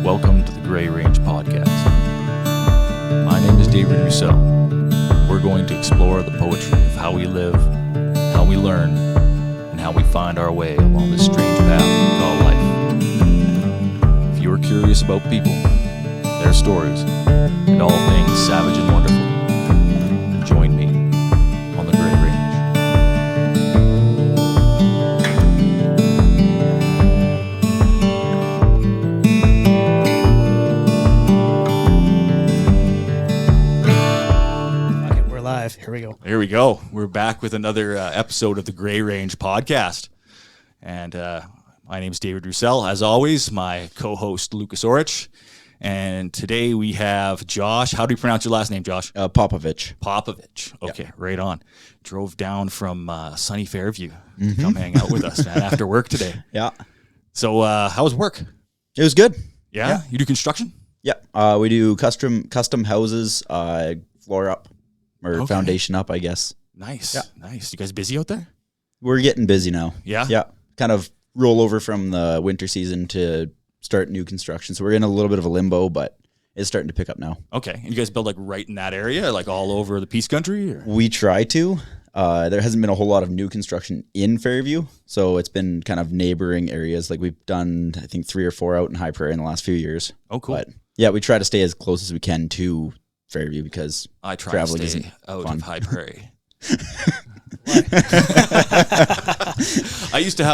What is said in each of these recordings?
Welcome to the Gray Range Podcast. My name is David Roussel. We're going to explore the poetry of how we live, how we learn, and how we find our way along this strange path we call life. If you are curious about people, their stories, and all things savage and wonderful, join me on the Gray Range. Here we go. We're back with another episode of the Gray Range Podcast. And my name is David Roussel. As always, my co-host Lucas Orich. And today we have Josh. How do you pronounce your last name, Josh? Pøpøvitch. Pøpøvitch. Okay, yeah. Right on. Drove down from sunny Fairview to come hang out with us, man, after work today. Yeah. So how was work? It was good. Yeah? You do construction? Yeah. We do custom houses, floor up. Or foundation up, I guess. Nice. Yeah. Nice. You guys busy out there? We're getting busy now. Yeah? Yeah. Kind of roll over from the winter season to start new construction. So we're in a little bit of a limbo, but it's starting to pick up now. Okay. And you guys build like right in that area, like all over the Peace Country? Or? We try to. There hasn't been a whole lot of new construction in Fairview. So it's been kind of neighboring areas. Like we've done, I think, 3 or 4 out in High Prairie in the last few years. Oh, cool. But yeah, we try to stay as close as we can to Fairview because I try traveling to stay isn't out fun. of High Prairie. I used to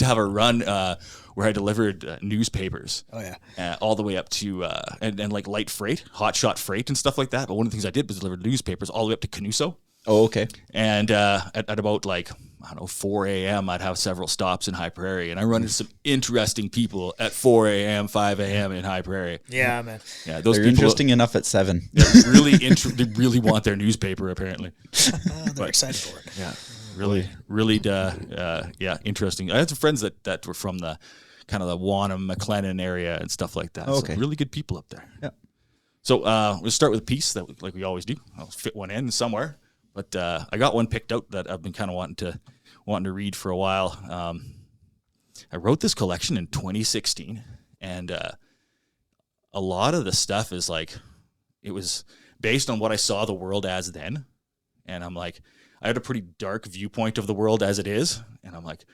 have a run where I delivered newspapers. Oh yeah, all the way up to and like light freight, hot shot freight, and stuff like that. But one of the things I did was deliver newspapers all the way up to Canuso. Oh, okay. And at about 4 a.m., I'd have several stops in High Prairie, and I run into some interesting people at 4 a.m., 5 a.m. in High Prairie. Yeah, man. Yeah, those people interesting enough at 7. They really want their newspaper apparently. They're excited for it. Yeah, really, interesting. I had some friends that were from the kind of the Wanham, McLennan area and stuff like that. Okay. So really good people up there. Yeah. So we'll start with a piece that like we always do. I'll fit one in somewhere. But I got one picked out that I've been kind of wanting to read for a while. I wrote this collection in 2016, and a lot of the stuff is it was based on what I saw the world as then, and I'm like, I had a pretty dark viewpoint of the world as it is, and I'm like,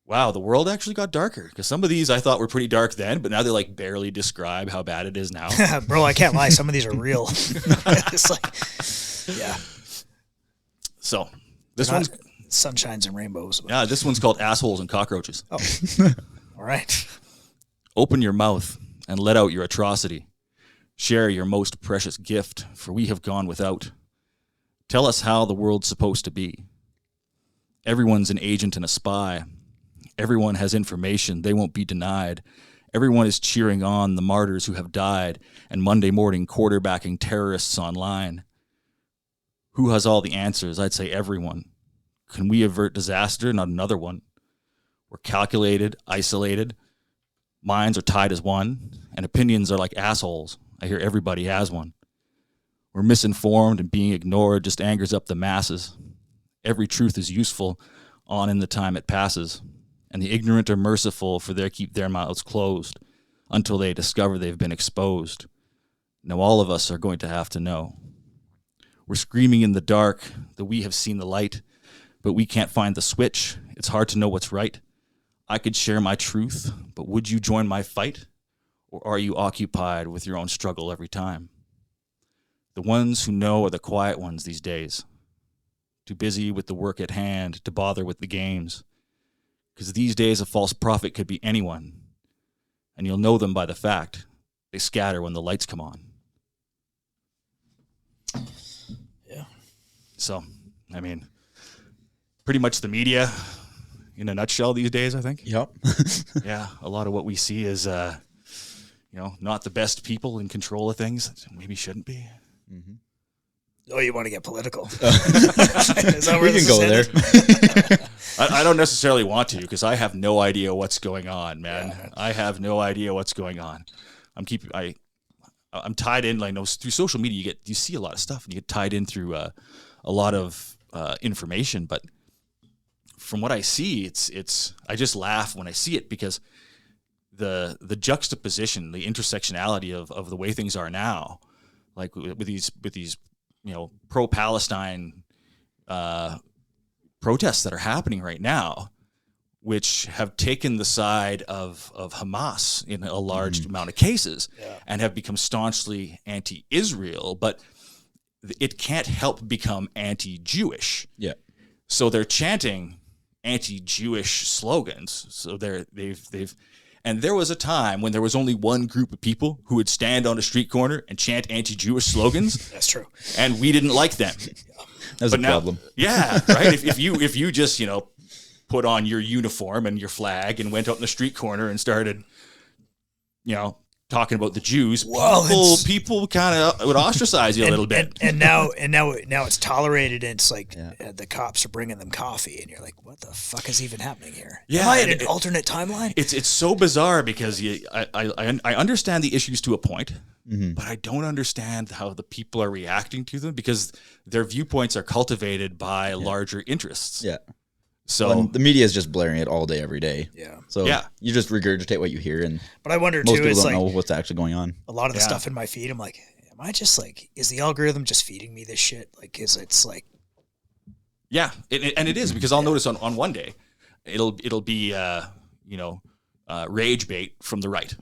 wow, the world actually got darker, because some of these I thought were pretty dark then, but now they barely describe how bad it is now. Bro, I can't lie, some of these are real. It's yeah. So this one's sunshines and rainbows. Yeah, this one's called Assholes and Cockroaches. Oh, all right. Open your mouth and let out your atrocity. Share your most precious gift, for we have gone without. Tell us how the world's supposed to be. Everyone's an agent and a spy. Everyone has information they won't be denied. Everyone is cheering on the martyrs who have died and Monday morning quarterbacking terrorists online. Who has all the answers? I'd say everyone. Can we avert disaster? Not another one. We're calculated, isolated. Minds are tied as one, and opinions are like assholes. I hear everybody has one. We're misinformed, and being ignored just angers up the masses. Every truth is useful on in the time it passes, and the ignorant are merciful, for they keep their mouths closed until they discover they've been exposed. Now all of us are going to have to know. We're screaming in the dark that we have seen the light, but we can't find the switch. It's hard to know what's right. I could share my truth, but would you join my fight? Or are you occupied with your own struggle every time? The ones who know are the quiet ones these days. Too busy with the work at hand to bother with the games. Because these days a false prophet could be anyone. And you'll know them by the fact they scatter when the lights come on. So, I mean, pretty much the media in a nutshell these days, I think. Yep. Yeah, a lot of what we see is, not the best people in control of things. Maybe shouldn't be. Mm-hmm. Oh, you want to get political? We can go there. I don't necessarily want to, because I have no idea what's going on, man. Yeah. I have no idea what's going on. I'm tied in, through social media. You see a lot of stuff, and you get tied in through a lot of information. But from what I see, it's I just laugh when I see it, because the juxtaposition, the intersectionality of the way things are now, like with these pro-Palestine protests that are happening right now, which have taken the side of Hamas in a large amount of cases and have become staunchly anti-Israel, but it can't help become anti-Jewish. Yeah. So they're chanting anti-Jewish slogans. So and there was a time when there was only one group of people who would stand on a street corner and chant anti-Jewish slogans. That's true. And we didn't like them. That was a problem. Yeah, right. if you just put on your uniform and your flag and went out in the street corner and started, talking about the Jews, people kind of would ostracise you a little bit. And now it's tolerated, and it's like the cops are bringing them coffee, and you're like, what the fuck is even happening here? Yeah, am I in an alternate timeline? It's so bizarre because I understand the issues to a point, but I don't understand how the people are reacting to them because their viewpoints are cultivated by larger interests. Yeah. So the media is just blaring it all day, every day. Yeah. So you just regurgitate what you hear, but I wonder most too, people it's don't like know what's actually going on. a lot of the stuff in my feed. I'm like, am I just like, is the algorithm just feeding me this shit? Like, it's like, yeah, and it is because I'll notice on one day, it'll be rage bait from the right.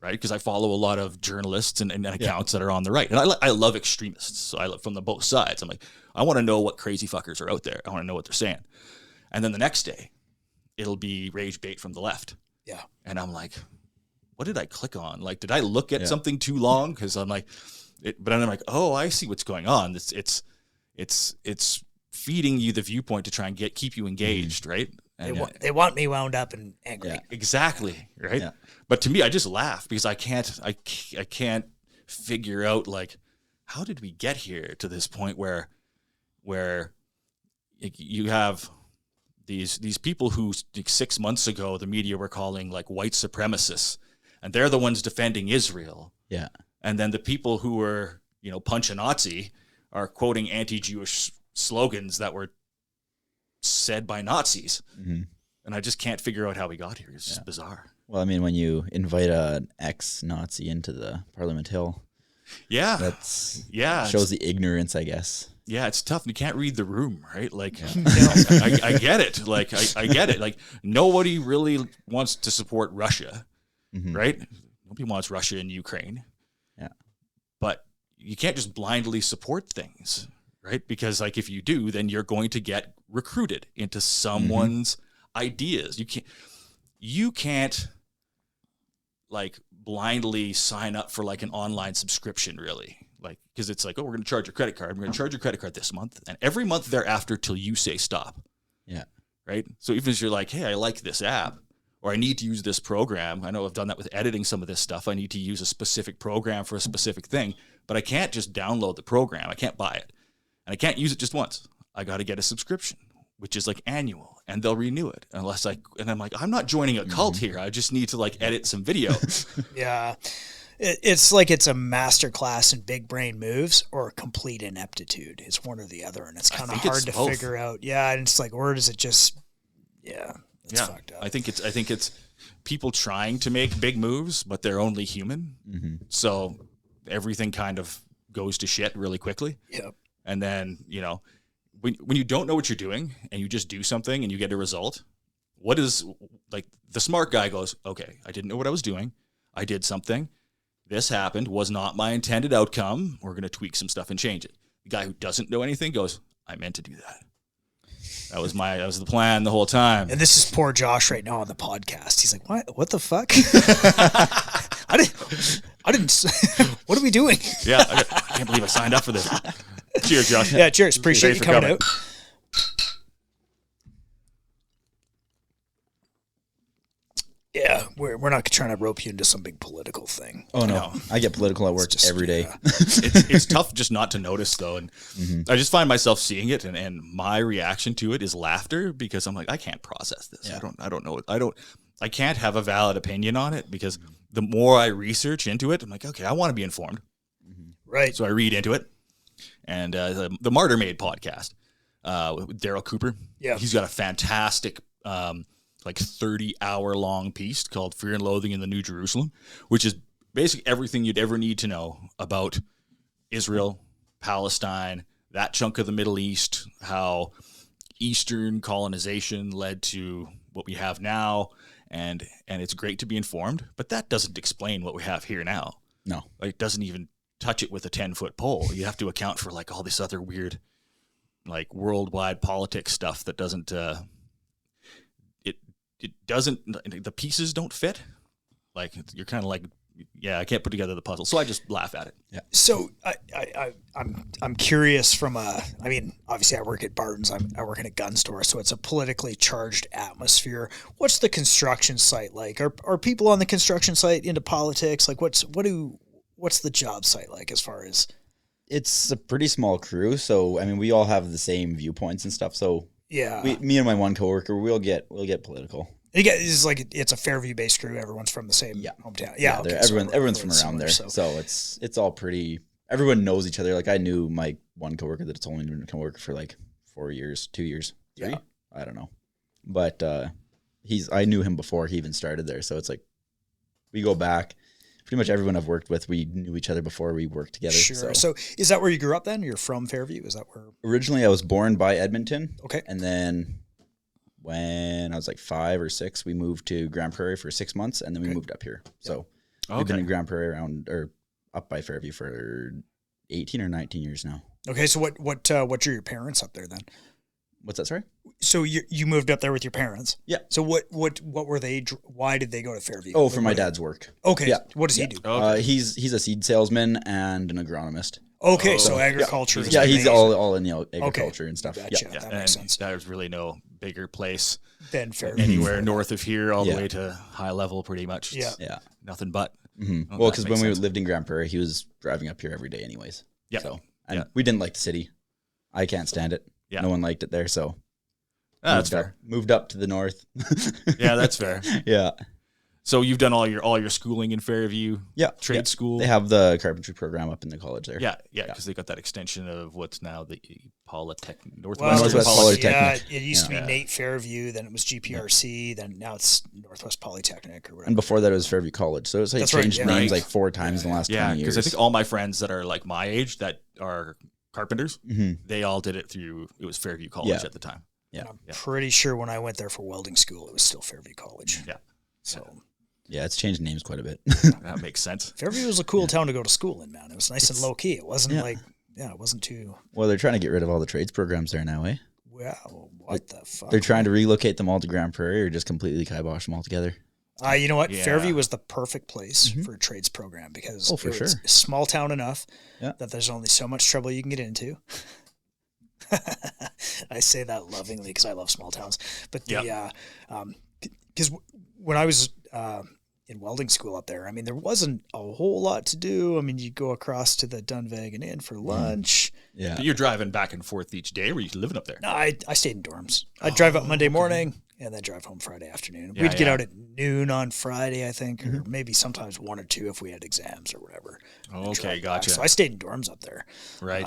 Right, because I follow a lot of journalists and accounts that are on the right, and I love extremists. So I love from both sides. I'm like, I want to know what crazy fuckers are out there. I want to know what they're saying. And then the next day, it'll be rage bait from the left. Yeah. And I'm like, what did I click on? Like, did I look at something too long? Because I'm like, but then I'm like, oh, I see what's going on. It's feeding you the viewpoint to try and keep you engaged, right? And they want me wound up and angry. Yeah, exactly, right? Yeah. But to me, I just laugh because I can't figure out like how did we get here to this point where you have these people who 6 months ago the media were calling like white supremacists, and they're the ones defending Israel. Yeah. And then the people who were punch a Nazi are quoting anti-Jewish slogans that were said by Nazis. Mm-hmm. And I just can't figure out how we got here. It's just bizarre. Well, I mean, when you invite an ex-Nazi into the Parliament Hill, shows the ignorance, I guess. Yeah, it's tough. You can't read the room, right? Like, I get it. Like, I get it. Like, nobody really wants to support Russia, right? Nobody wants Russia and Ukraine. Yeah. But you can't just blindly support things, right? Because, like, if you do, then you're going to get recruited into someone's ideas. You can't like blindly sign up for like an online subscription, really, like because it's like, oh, we're going to charge your credit card. We're going to charge your credit card this month, and every month thereafter till you say stop. Yeah. Right. So even if you're like, hey, I like this app, or I need to use this program. I know I've done that with editing some of this stuff. I need to use a specific program for a specific thing, but I can't just download the program. I can't buy it, and I can't use it just once. I got to get a subscription, which is like annual, and they'll renew it and I'm like, I'm not joining a cult here. I just need to like edit some video. Yeah. It's like it's a master class in big brain moves or complete ineptitude. It's one or the other, and it's kind of hard to figure out. Yeah. And it's like, or does it just, it's fucked up. I think it's people trying to make big moves, but they're only human. Mm-hmm. So everything kind of goes to shit really quickly. Yep. And then, when you don't know what you're doing and you just do something and you get a result, what is like the smart guy goes, okay, I didn't know what I was doing. I did something. This happened, was not my intended outcome. We're going to tweak some stuff and change it. The guy who doesn't know anything goes, I meant to do that. That was the plan the whole time. And this is poor Josh right now on the podcast. He's like, what the fuck? I didn't, what are we doing? Yeah. I can't believe I signed up for this. Cheers, Josh. Yeah, cheers. Appreciate you coming out. Yeah, we're not trying to rope you into some big political thing. Oh, no. I get political at work every day. It's tough just not to notice, though. And I just find myself seeing it, and my reaction to it is laughter because I'm like, I can't process this. Yeah. I don't know. I can't have a valid opinion on it because the more I research into it, I'm like, okay, I want to be informed. Right. So I read into it. And the Martyr Made podcast with Daryl Cooper. Yeah. He's got a fantastic like 30-hour-long piece called Fear and Loathing in the New Jerusalem, which is basically everything you'd ever need to know about Israel, Palestine, that chunk of the Middle East, how Eastern colonization led to what we have now, and it's great to be informed, but that doesn't explain what we have here now. No. Like, it doesn't even touch it with a 10-foot pole. You have to account for like all this other weird, like worldwide politics stuff that doesn't, it doesn't, the pieces don't fit. Like, you're kind of like, yeah, I can't put together the puzzle. So I just laugh at it. Yeah. So I'm curious from I mean, obviously I work at Barton's. I work in a gun store, so it's a politically charged atmosphere. What's the construction site like? Are people on the construction site into politics? Like, what's the job site like as far as? It's a pretty small crew, so I mean, we all have the same viewpoints and stuff. So yeah, me and my one coworker, we'll get political. It's a Fairview-based crew. Everyone's from the same hometown. Yeah, okay, everyone's from around there. So it's all pretty. Everyone knows each other. Like, I knew my one coworker that's only been a coworker for like 4 years, 2 years, 3. Yeah. I don't know, but I knew him before he even started there. So it's like we go back. Pretty much everyone I've worked with, we knew each other before we worked together. Sure. So is that where you grew up then? You're from Fairview? Is that where? Originally, I was born by Edmonton. Okay. And then when I was like 5 or 6, we moved to Grand Prairie for 6 months, and then we moved up here. So we've been in Grand Prairie up by Fairview for 18 or 19 years now. Okay. So what are your parents up there then? What's that, sorry? So you moved up there with your parents? Yeah. So what were they? Why did they go to Fairview? Oh, for my dad's work. Okay. Yeah. What does he do? Okay. He's a seed salesman and an agronomist. Okay, so agriculture. Yeah, he's all in the agriculture and stuff. Gotcha. Yeah, that makes sense. There's really no bigger place than Fairview. Anywhere north of here, all the way to high level, pretty much. Yeah. Nothing but. Mm-hmm. Well, because when we lived in Grand Prairie, he was driving up here every day, anyways. Yeah. So we didn't like the city. I can't stand it. Yeah. No one liked it there, so. That's fair. Moved up to the north. Yeah, that's fair. Yeah. So you've done all your schooling in Fairview? Yeah. Trade school? They have the carpentry program up in the college there. Yeah, because they got that extension of what's now the Polytechnic, Northwest Polytechnic. Yeah, it used to be Nate Fairview, then it was GPRC, then now it's Northwest Polytechnic or whatever. And before that it was Fairview College. So it's like changed names like 4 times in the last 20 years. Yeah, because I think all my friends that are like my age that are carpenters, they all did it through, it was Fairview College at the time. Yeah. I'm pretty sure when I went there for welding school, it was still Fairview College. Yeah. So. Yeah, it's changed names quite a bit. That makes sense. Fairview was a cool town to go to school in, man. It was nice and low key. It wasn't it wasn't too. Well, they're trying to get rid of all the trades programs there now, eh? Well, what the fuck? They're trying to relocate them all to Grand Prairie or just completely kibosh them all together. You know what? Yeah. Fairview was the perfect place for a trades program because it was small town enough that there's only so much trouble you can get into. I say that lovingly because I love small towns, but because when I was in welding school up there, I mean, there wasn't a whole lot to do. I mean, you go across to the Dunvegan Inn for lunch. Yeah, but you're driving back and forth each day. Were you living up there? No, I stayed in dorms. I'd drive up Monday morning and then drive home Friday afternoon. We'd get out at noon on Friday, I think, or maybe sometimes 1 or 2 if we had exams or whatever. Okay, gotcha. So I stayed in dorms up there. Right.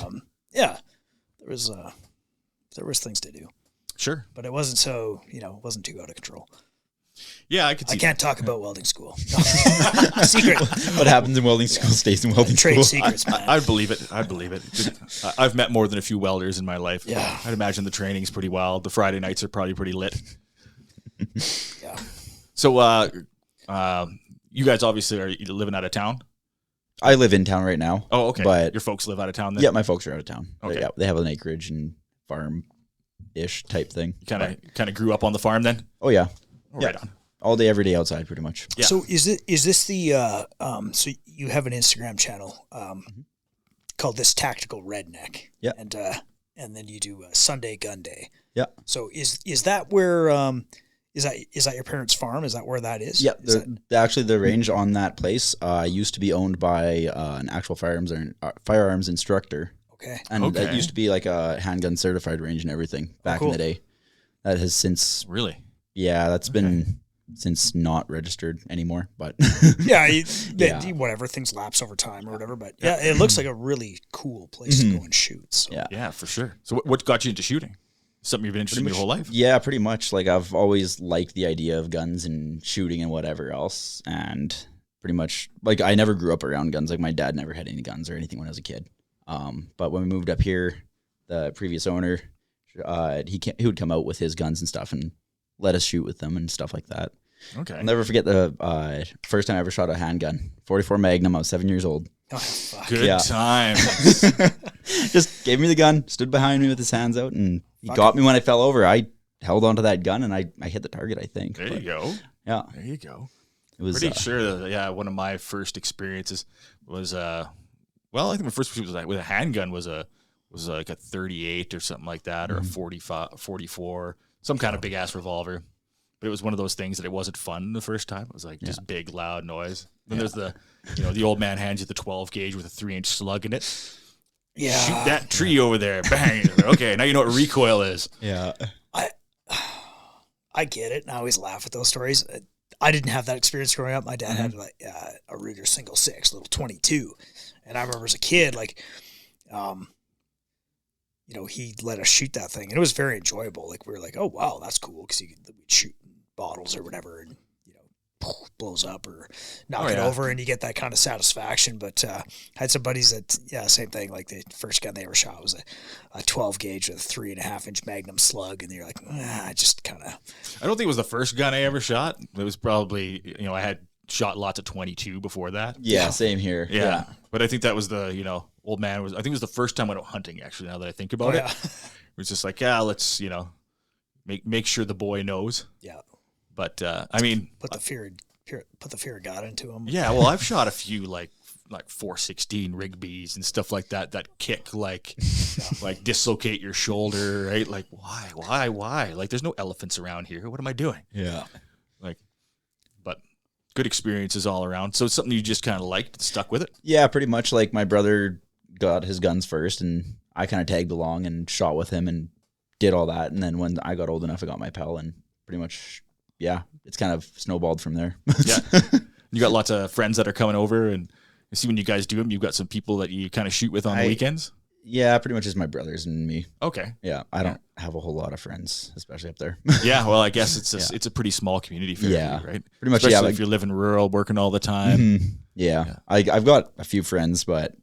There was things to do. Sure. But it wasn't so, it wasn't too out of control. Yeah, I could see. I can't talk about welding school. Secret. What happens in welding school stays in welding school. Trade secrets, man. I believe it. I've met more than a few welders in my life. Yeah. I'd imagine the training's pretty wild. The Friday nights are probably pretty lit. Yeah. So, you guys obviously are living out of town? I live in town right now. Oh, okay. But your folks live out of town then? Yeah, my folks are out of town. Okay. They have an acreage and farm-ish type thing. You kind of grew up on the farm then? Oh, yeah. Right on. All day, every day outside, pretty much. Yeah. So is this the so you have an Instagram channel called This Tactical Redneck? Yeah. And then you do Sunday Gunday. Yeah. So is that where is that your parents' farm? Is that where that is? Yeah. Actually, the range on that place used to be owned by an actual firearms instructor. Okay. And that used to be like a handgun certified range and everything back in the day. That has since really. Yeah, that's been since not registered anymore, but whatever, things lapse over time or whatever. But it looks like a really cool place to go and shoot. So. Yeah, for sure. So what got you into shooting? Something you've been interested in your whole life? Yeah, pretty much. Like I've always liked the idea of guns and shooting and whatever else. And pretty much like I never grew up around guns. Like my dad never had any guns or anything when I was a kid. But when we moved up here, the previous owner, he would come out with his guns and stuff and let us shoot with them and stuff like that. Okay. I'll never forget the first time I ever shot a handgun, 44 Magnum. I was 7 years old. Oh, fuck. Good times. Just gave me the gun, stood behind me with his hands out, and he got me when I fell over. I held onto that gun and I hit the target, I think. There you go. Yeah. There you go. It was pretty sure that, one of my first experiences was, I think my first was with a handgun was like a 38 or something like that, or a 44, some kind of big ass revolver. But it was one of those things that it wasn't fun the first time. It was like just big, loud noise. Then there's the old man hands you the 12 gauge with a 3-inch slug in it. Yeah. Shoot that tree over there. Bang. Okay, now you know what recoil is. Yeah. I get it. And I always laugh at those stories. I didn't have that experience growing up. My dad had like a Ruger single 6, little 22. And I remember as a kid, like, he let us shoot that thing. And it was very enjoyable. Like, we were like, oh, wow, that's cool. Because we'd shoot bottles or whatever and, blows up or knock it over, and you get that kind of satisfaction. But I had some buddies that, same thing. Like the first gun they ever shot was a 12 gauge with a 3.5-inch Magnum slug, and you're like, I just kind of. I don't think it was the first gun I ever shot. It was probably, I had shot lots of 22 before that. Yeah, same here. Yeah. But I think that was the, old man I think it was the first time I went out hunting, actually, now that I think about it. It was just like, let's, make sure the boy knows. Yeah. But I mean, put the fear of God into him. Yeah, well, I've shot a few like 416 Rigby's and stuff like that kick like dislocate your shoulder, right? Like why? Like there's no elephants around here. What am I doing? Yeah. But good experiences all around. So it's something you just kind of liked and stuck with it. Yeah, pretty much. Like my brother got his guns first, and I kind of tagged along and shot with him and did all that. And then when I got old enough, I got my pal, and pretty much. Yeah, it's kind of snowballed from there. Yeah. You got lots of friends that are coming over, and you see when you guys do them, you've got some people that you kind of shoot with on the weekends? Yeah, pretty much just my brothers and me. Okay. Yeah, I don't have a whole lot of friends, especially up there. Yeah, well, I guess it's a pretty small community for you, right? Pretty much, especially if you're living rural, working all the time. Mm-hmm. Yeah. I've got a few friends, but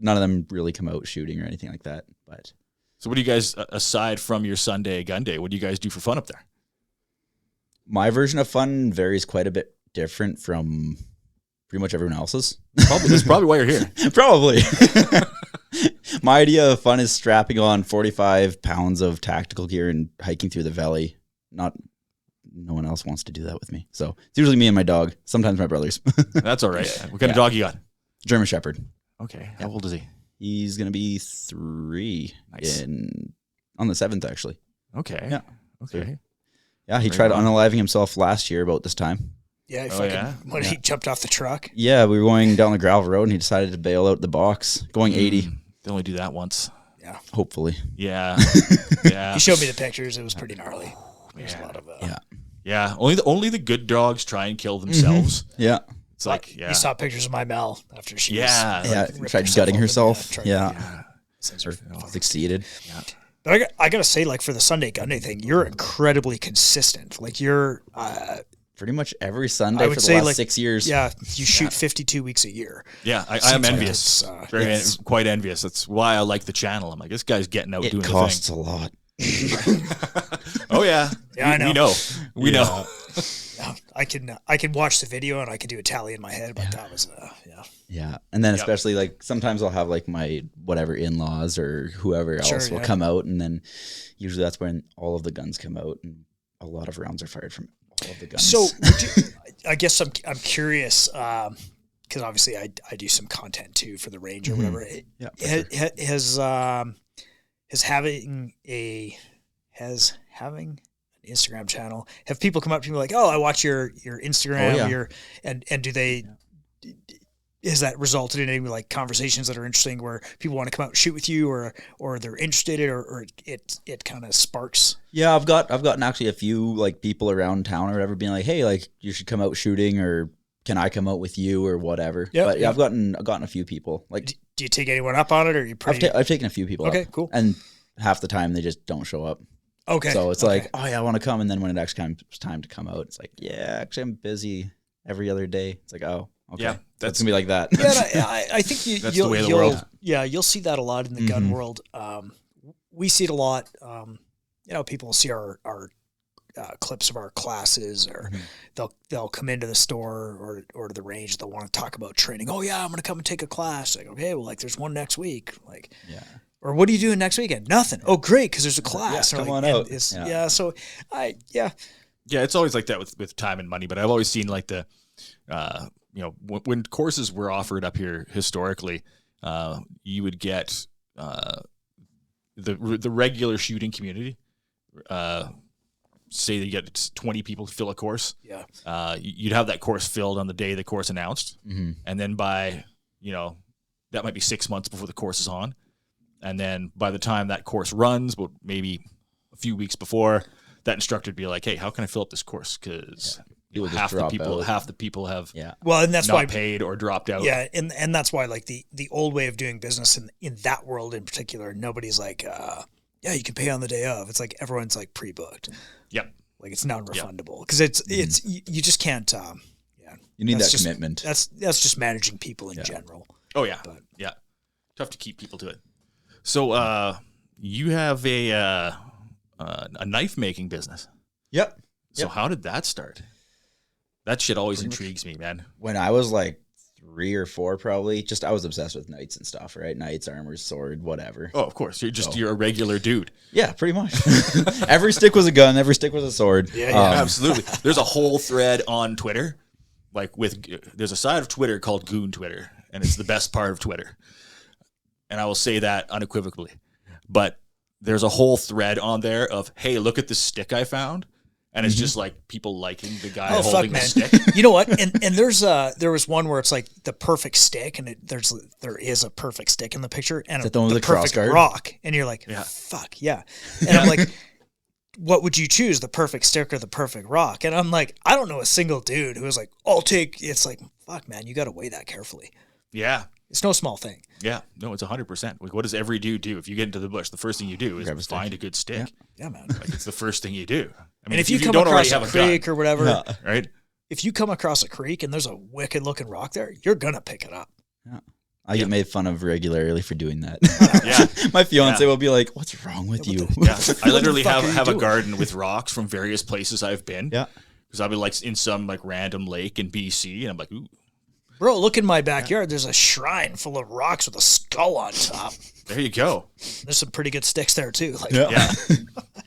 none of them really come out shooting or anything like that. But so what do you guys, aside from your Sunday Gunday, what do you guys do for fun up there? My version of fun varies quite a bit different from pretty much everyone else's. That's probably why you're here. Probably. My idea of fun is strapping on 45 pounds of tactical gear and hiking through the valley. No one else wants to do that with me. So it's usually me and my dog, sometimes my brothers. That's all right. What kind of dog you got? German Shepherd. Okay. How old is he? He's going to be 3 on the 7th, actually. Okay. Yeah. Okay. Yeah, he tried unaliving himself last year about this time. Yeah, when he jumped off the truck. Yeah, we were going down the gravel road, and he decided to bail out the box, going 80. They only do that once. Yeah. Hopefully. Yeah. He showed me the pictures. It was pretty gnarly. There's a lot of Yeah. Only the good dogs try and kill themselves. Mm-hmm. Yeah. It's like, You saw pictures of my Mel after she tried gutting herself. Succeeded. Yeah. But I gotta say, like for the Sunday Gunday thing, you're incredibly consistent. Like you're pretty much every Sunday for the last 6 years. Yeah, you shoot 52 weeks a year. Yeah, I am envious. Quite envious. That's why I like the channel. I'm like, this guy's getting out doing the thing. It costs a lot. Oh yeah, I know. We know. I can watch the video and I can do a tally in my head, but that was Yeah, and then especially like sometimes I'll have like my whatever in-laws or whoever else will come out, and then usually that's when all of the guns come out and a lot of rounds are fired from all of the guns. So I guess I'm curious because obviously I do some content too for the range or whatever. Has having an Instagram channel, have people come up to me like, oh, I watch your Instagram, and do they, has that resulted in any like conversations that are interesting where people want to come out and shoot with you or they're interested or it kind of sparks? Yeah, I've gotten actually a few like people around town or whatever being like, hey, like you should come out shooting, or can I come out with you or whatever. But I've gotten a few people. Like, do you take anyone up on it, or are you pretty? I've taken a few people. Okay, up, cool. And half the time they just don't show up. Okay. So it's like, oh yeah, I want to come. And then when it actually comes time to come out, it's like, yeah, actually I'm busy every other day. It's like, oh, okay. Yeah, that's going to be like that. Yeah, I think that's the way of the world. Yeah, you'll see that a lot in the gun world. We see it a lot. People will see our clips of our classes, or they'll come into the store or to the range. They'll want to talk about training. Oh yeah, I'm going to come and take a class. Like, okay, well, like there's one next week. Like, yeah. Or what are you doing next weekend? Nothing. Oh, great, because there's a class. Yeah, come on out. So Yeah, it's always like that with time and money. But I've always seen like the, when courses were offered up here historically, you would get the regular shooting community. Say that you get 20 people to fill a course. Yeah. You'd have that course filled on the day the course announced, and then by that might be 6 months before the course is on. And then by the time that course runs, well, maybe a few weeks before, that instructor would be like, hey, how can I fill up this course? Because half the people have well, and that's not why paid or dropped out. Yeah, and that's why like the old way of doing business in that world in particular, nobody's like, you can pay on the day of. It's like everyone's like pre-booked. Yep. Like it's non-refundable because it's you just can't. You need that commitment. That's just managing people in general. Oh yeah, tough to keep people to it. So you have a knife making business. Yep. So how did that start? That shit always intrigues me, man. When I was like 3 or 4, probably, I was obsessed with knights and stuff, right? Knights, armor, sword, whatever. Oh, of course. You're a regular dude. Yeah, pretty much. Every stick was a gun. Every stick was a sword. Yeah, absolutely. There's a whole thread on Twitter. There's a side of Twitter called Goon Twitter, and it's the best part of Twitter. And I will say that unequivocally. But there's a whole thread on there of, hey, look at this stick I found. And it's just like people liking the guy holding the stick. You know what? And there was one where it's like the perfect stick, and there is a perfect stick in the picture, and the perfect rock, and you're like, fuck yeah. And I'm like, what would you choose, the perfect stick or the perfect rock? And I'm like, I don't know a single dude who was like, it's like, fuck man, you got to weigh that carefully. Yeah. It's no small thing. Yeah, no, it's 100%. Like, what does every dude do? If you get into the bush, the first thing you do is find a good stick. Yeah, man. Like, it's the first thing you do. I mean, and if you come across a creek or whatever, right? If you come across a creek and there's a wicked looking rock there, you're gonna pick it up. Yeah. I get made fun of regularly for doing that. My fiance will be like, "What's wrong with you?" I literally have a garden with rocks from various places I've been. Yeah, because I'll be like in some like random lake in BC, and I'm like, ooh. Bro, look in my backyard. There's a shrine full of rocks with a skull on top. There you go. There's some pretty good sticks there too.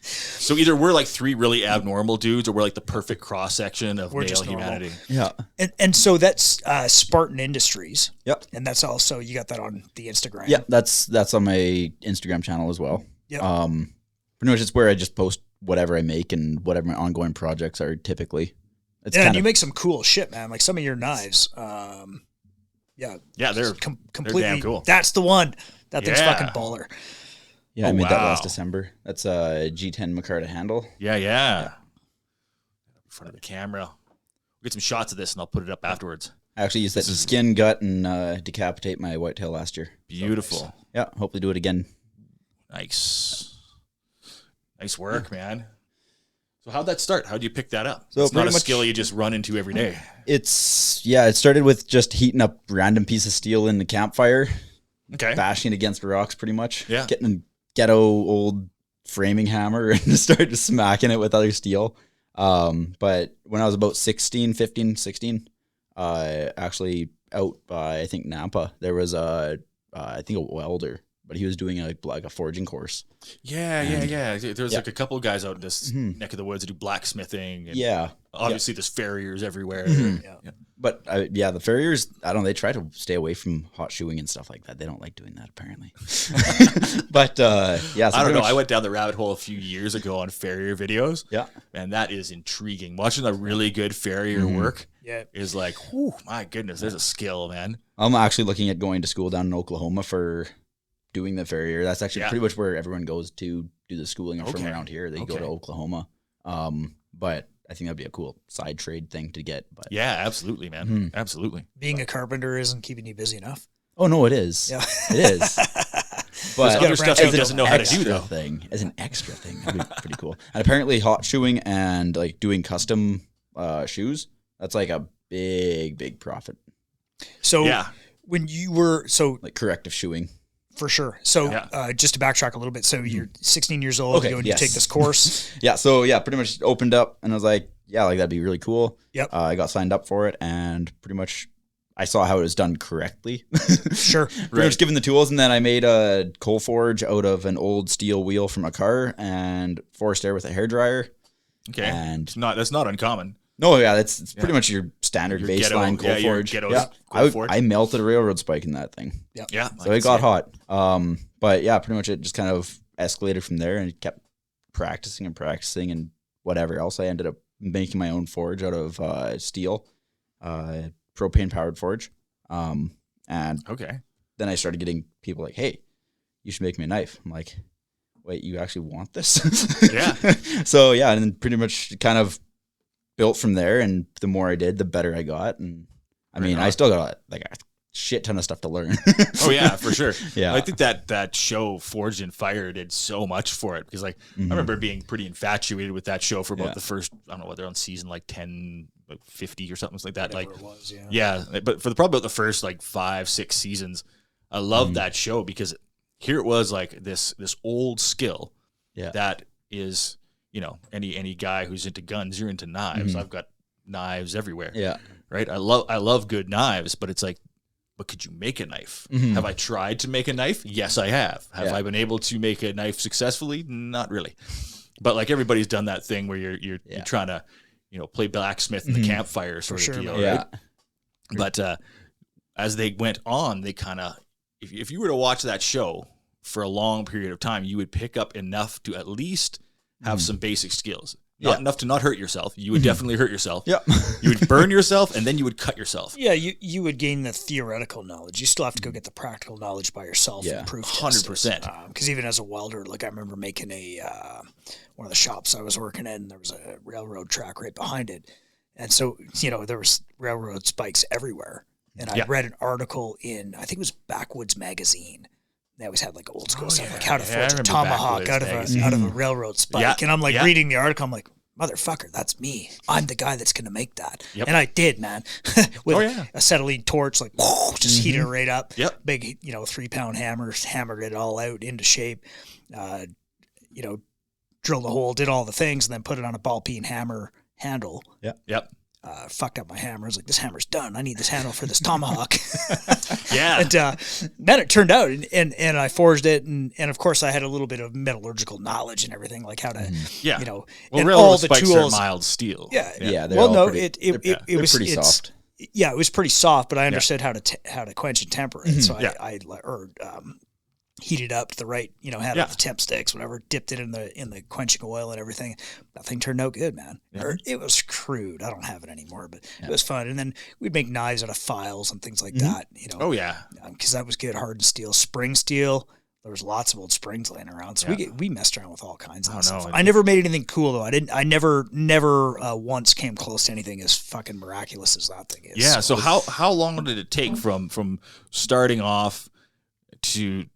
So either we're like 3 really abnormal dudes, or we're like the perfect cross section of male humanity. Yeah. And so that's Spartan Industries. Yep. And that's also, you got that on the Instagram. Yeah, that's on my Instagram channel as well. Yep. Pretty much it's where I just post whatever I make and whatever my ongoing projects are typically. And you make some cool shit, man. Like some of your knives. They're completely damn cool. That's the one. That thing's fucking baller. Yeah, I made that last December. That's a G10 Micarta handle. Yeah. In front of the camera. We'll get some shots of this and I'll put it up afterwards. I actually used that to skin, gut, and decapitate my whitetail last year. Beautiful. So, yeah, hopefully do it again. Nice work, man. So how'd that start? How'd you pick that up? So it's not a skill you just run into every day. It started with just heating up random piece of steel in the campfire. Okay. Bashing against rocks pretty much. Yeah. Getting a ghetto old framing hammer and started smacking it with other steel. But when I was about 16, actually out by, I think, Nampa, there was I think a welder, but he was doing a forging course. Yeah. There's like a couple of guys out in this neck of the woods that do blacksmithing. And obviously there's farriers everywhere. Yeah. But the farriers, I don't know, they try to stay away from hot shoeing and stuff like that. They don't like doing that apparently. But so I don't know. I went down the rabbit hole a few years ago on farrier videos. Yeah. And that is intriguing. Watching a really good farrier work is like, whew, my goodness, there's a skill, man. I'm actually looking at going to school down in Oklahoma for doing the farrier. That's actually pretty much where everyone goes to do the schooling from around here. They go to Oklahoma. But I think that'd be a cool side trade thing to get. But yeah, absolutely, man. Absolutely. Being a carpenter isn't keeping you busy enough. Oh no, it is. Yeah. It is. But other stuff he doesn't know how to do, though. As an extra thing, that'd be pretty cool. And apparently hot shoeing and like doing custom shoes, that's like a big profit. So when you were, like corrective shoeing. For sure. So just to backtrack a little bit. So you're 16 years old, you take this course. Pretty much opened up and I was like, like that'd be really cool. Yep. I got signed up for it and pretty much I saw how it was done correctly. Sure. Pretty much given the tools, and then I made a coal forge out of an old steel wheel from a car and forced air with a hairdryer. Okay. And that's not uncommon. No, it's pretty much your standard baseline coal forge. I melted a railroad spike in that thing. Yep. Yeah. So it got hot. But pretty much it just kind of escalated from there and kept practicing and whatever else. I ended up making my own forge out of steel, propane powered forge. And then I started getting people like, hey, you should make me a knife. I'm like, wait, you actually want this? Yeah. So and then pretty much kind of built from there, and the more I did, the better I got. And I mean, I still got like a shit ton of stuff to learn. Oh yeah, for sure. Yeah, I think that show Forged and Fire did so much for it because I remember being pretty infatuated with that show for about the first, I don't know what they're on season like 10, 50 or something like that. Whatever like it was, but for probably about the first like 5-6 seasons, I loved that show because here it was like this old skill that is, any guy who's into guns, you're into knives. I've got knives everywhere. Yeah. Right. I love good knives, but it's like, but could you make a knife? Have I tried to make a knife? Yes, I have. Have I been able to make a knife successfully? Not really. But like everybody's done that thing where you're trying to, play blacksmith in the campfire sort of deal. Yeah. Right? But as they went on, they kind of, if you were to watch that show for a long period of time, you would pick up enough to at least have some basic skills. Not enough to not hurt yourself. You would definitely hurt yourself. Yep. You would burn yourself, and then you would cut yourself. Yeah, you would gain the theoretical knowledge. You still have to go get the practical knowledge by yourself and proof 100%. Because even as a welder, like I remember making one of the shops I was working in, there was a railroad track right behind it. And so, there was railroad spikes everywhere. And I read an article in, I think it was Backwoods Magazine. They always had like old school stuff, like how to forge a tomahawk out of a railroad spike. Yeah. And I'm like reading the article, I'm like, motherfucker, that's me. I'm the guy that's going to make that. Yep. And I did, man. With a acetylene torch, like just heated it right up. Yep. Big, 3-pound hammer, hammered it all out into shape. Drilled a hole, did all the things, and then put it on a ball peen hammer handle. Yep. Fucked up my hammer. I was like, this hammer's done. I need this handle for this tomahawk. Yeah. And then it turned out, and I forged it, and of course I had a little bit of metallurgical knowledge and everything, like how to, well, and railroad all the spikes tools. are mild steel. Yeah. They're It was pretty soft. Yeah, it was pretty soft, but I understood how to quench and temper it. So I heated up to the right, had the temp sticks, whatever, dipped it in the quenching oil and everything. That thing turned out good, man. It was crude. I don't have it anymore, but it was fun. And then we'd make knives out of files and things like that, Oh yeah. Because that was good, hardened steel, spring steel. There was lots of old springs laying around. So we messed around with all kinds of stuff. I never made anything cool though. I never once came close to anything as fucking miraculous as that thing is. Yeah. So how long did it take from starting off to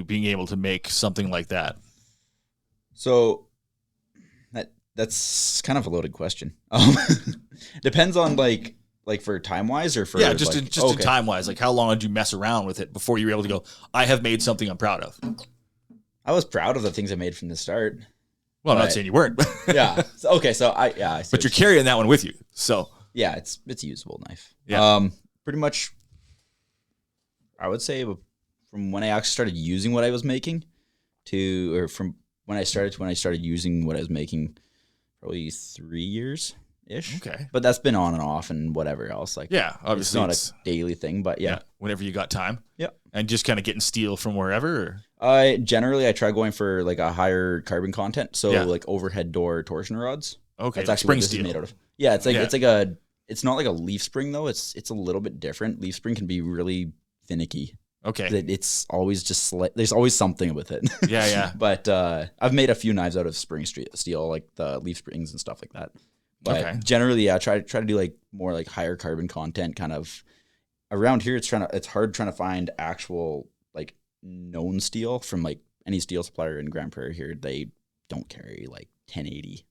being able to make something like that? So that's kind of a loaded question. Depends on like for time wise or for just in time wise. Like how long did you mess around with it before you were able to go, I have made something I'm proud of? I was proud of the things I made from the start. Well, I'm not saying you weren't. Yeah. Okay. So I see. But you're carrying that one with you. So yeah, it's a usable knife. Yeah. Pretty much. I would say from when I actually started using what I was making from when I started using what I was making, probably 3 years ish. Okay. But that's been on and off and whatever else. Like, obviously it's not a daily thing, but whenever you got time. Yeah. And just kind of getting steel from wherever. Generally I try going for like a higher carbon content. So like overhead door torsion rods. Okay. That's actually what this is made out of. Yeah. It's like, it's not like a leaf spring though. It's a little bit different. Leaf spring can be really finicky. Okay. It's always just there's always something with it. Yeah. But I've made a few knives out of spring steel, like the leaf springs and stuff like that. But generally, try to do like more like higher carbon content kind of. Around here, it's hard trying to find actual like known steel from like any steel supplier in Grand Prairie here, they don't carry like 1080.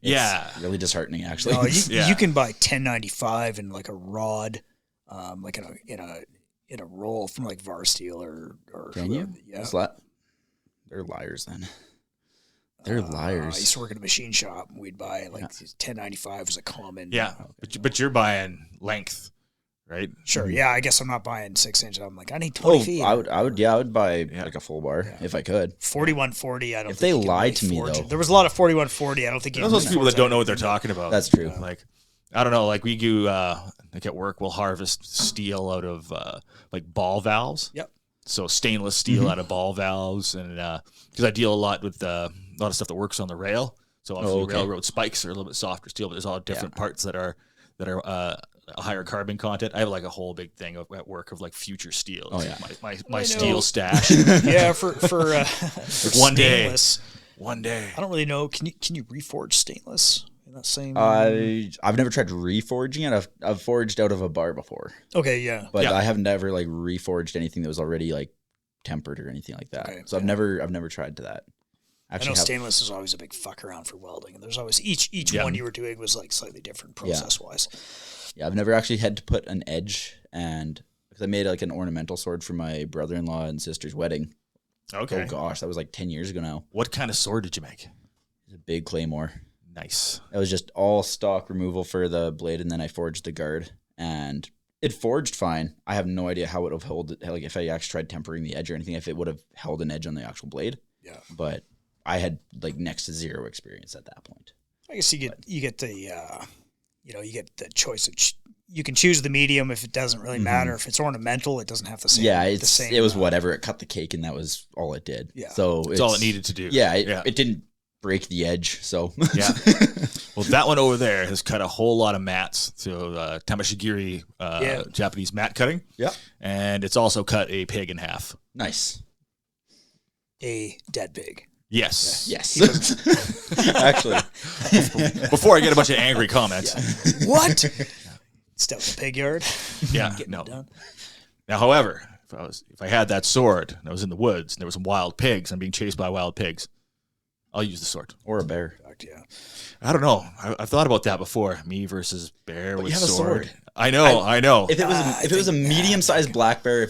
It's really disheartening, actually. No, you can buy 1095 in like a rod, like in a roll from like VAR Steel or can you? Yeah, they're liars then. They're liars. I used to work at a machine shop. And we'd buy like 1095 was a common. Yeah, but you're buying length, right? Sure. Yeah, I guess I'm not buying 6 inch. I'm like, I need 20 feet. I would buy like a full bar if I could. 4140. I don't. If they lied to me though, there was a lot of 4140. I don't think those people that don't know what they're talking about. That's true. Like, I don't know. Like we do, like at work, we'll harvest steel out of like ball valves. Yep. So stainless steel out of ball valves, and because I deal a lot with a lot of stuff that works on the rail. So obviously railroad spikes are a little bit softer steel, but there's all different parts that are a higher carbon content. I have like a whole big thing at work of like future steel. Like my steel stash. Yeah, for one day. I don't really know. Can you reforge stainless in that same? I've never tried reforging it. I've forged out of a bar before. Okay, yeah, but I have never like reforged anything that was already like tempered or anything like that. Okay, so I've never tried to that. Actually, I know stainless is always a big fuck around for welding, and there's always each one you were doing was like slightly different process wise. Yeah, I've never actually had to put an edge, and because I made like an ornamental sword for my brother-in-law and sister's wedding. Okay. Oh gosh, that was like 10 years ago now. What kind of sword did you make? It was a big claymore. Nice. It was just all stock removal for the blade, and then I forged the guard, and it forged fine. I have no idea how it would have held it. Like if I actually tried tempering the edge or anything, if it would have held an edge on the actual blade. Yeah. But I had like next to zero experience at that point. I guess you get the choice of you can choose the medium if it doesn't really matter. If it's ornamental, it doesn't have the same. Yeah, it was whatever. It cut the cake, and that was all it did. Yeah, so it's all it needed to do. Yeah, it didn't break the edge. So yeah. Well, that one over there has cut a whole lot of mats. So Tamashigiri, Japanese mat cutting. Yeah, and it's also cut a pig in half. Nice. A dead pig. Yes. Yes. Actually, before I get a bunch of angry comments. Yeah. What? Step the pig yard. Yeah. No. Done. Now, however, if I had that sword and I was in the woods and there were some wild pigs, I'm being chased by wild pigs, I'll use the sword. Or a bear. Yeah. I don't know. I've thought about that before. Me versus bear with sword. A sword. I know. If it was a medium-sized black bear,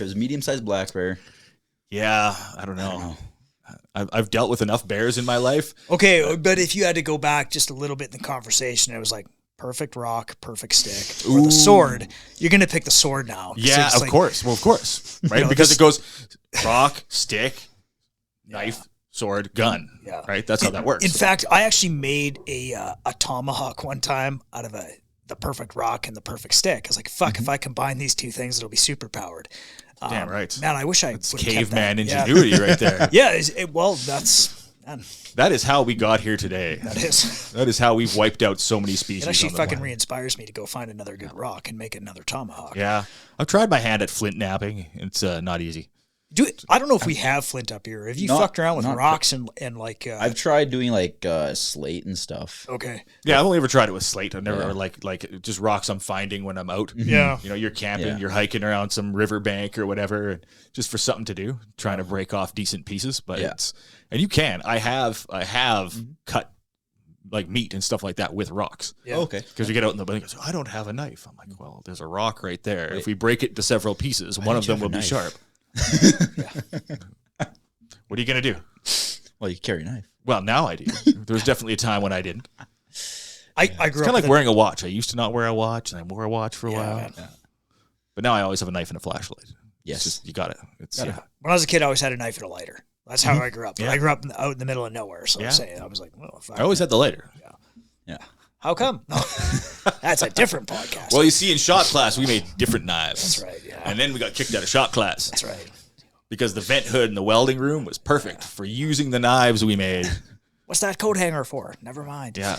yeah, I don't know. I've dealt with enough bears in my life. Okay, but if you had to go back just a little bit in the conversation, it was like perfect rock, perfect stick, or the sword. You're gonna pick the sword now. Yeah, of course. Well, of course, right? Because it goes rock, stick, knife, sword, gun. Yeah, right. That's how that works. In fact, I actually made a tomahawk one time out of the perfect rock and the perfect stick. I was like, fuck, if I combine these two things, it'll be super powered. Damn right. Man, I wish I would have caveman ingenuity right there. Yeah, that is how we got here today. That is how we've wiped out so many species. It actually fucking re-inspires me to go find another good rock and make another tomahawk. Yeah. I've tried my hand at flint napping. It's not easy. I don't know if we have flint up here. Have you fucked around with rocks and like? I've tried doing like slate and stuff. Okay. Yeah, I've only ever tried it with slate. I've never like just rocks I'm finding when I'm out. Yeah. You know, you're camping, you're hiking around some riverbank or whatever, just for something to do, trying to break off decent pieces. But and you can. I have cut like meat and stuff like that with rocks. Yeah. Okay. Because you get out in the bush and goes, I don't have a knife. I'm like, well, there's a rock right there. If we break it to several pieces, one of them will be sharp. What are you gonna do? Well, you carry a knife. Well, now I do. There was definitely a time when I didn't. I grew up kind of like wearing a watch. I used to not wear a watch, and I wore a watch for a while. Yeah. But now I always have a knife and a flashlight. Yes, just, you got it. When I was a kid, I always had a knife and a lighter. That's how I grew up. But I grew up out in the middle of nowhere, so I'm saying I was like, well, I always had the lighter. Yeah. How come? That's a different podcast. Well, you see, in shot class, we made different knives. That's right, yeah. And then we got kicked out of shot class. That's right. Because the vent hood in the welding room was perfect for using the knives we made. What's that coat hanger for? Never mind. Yeah.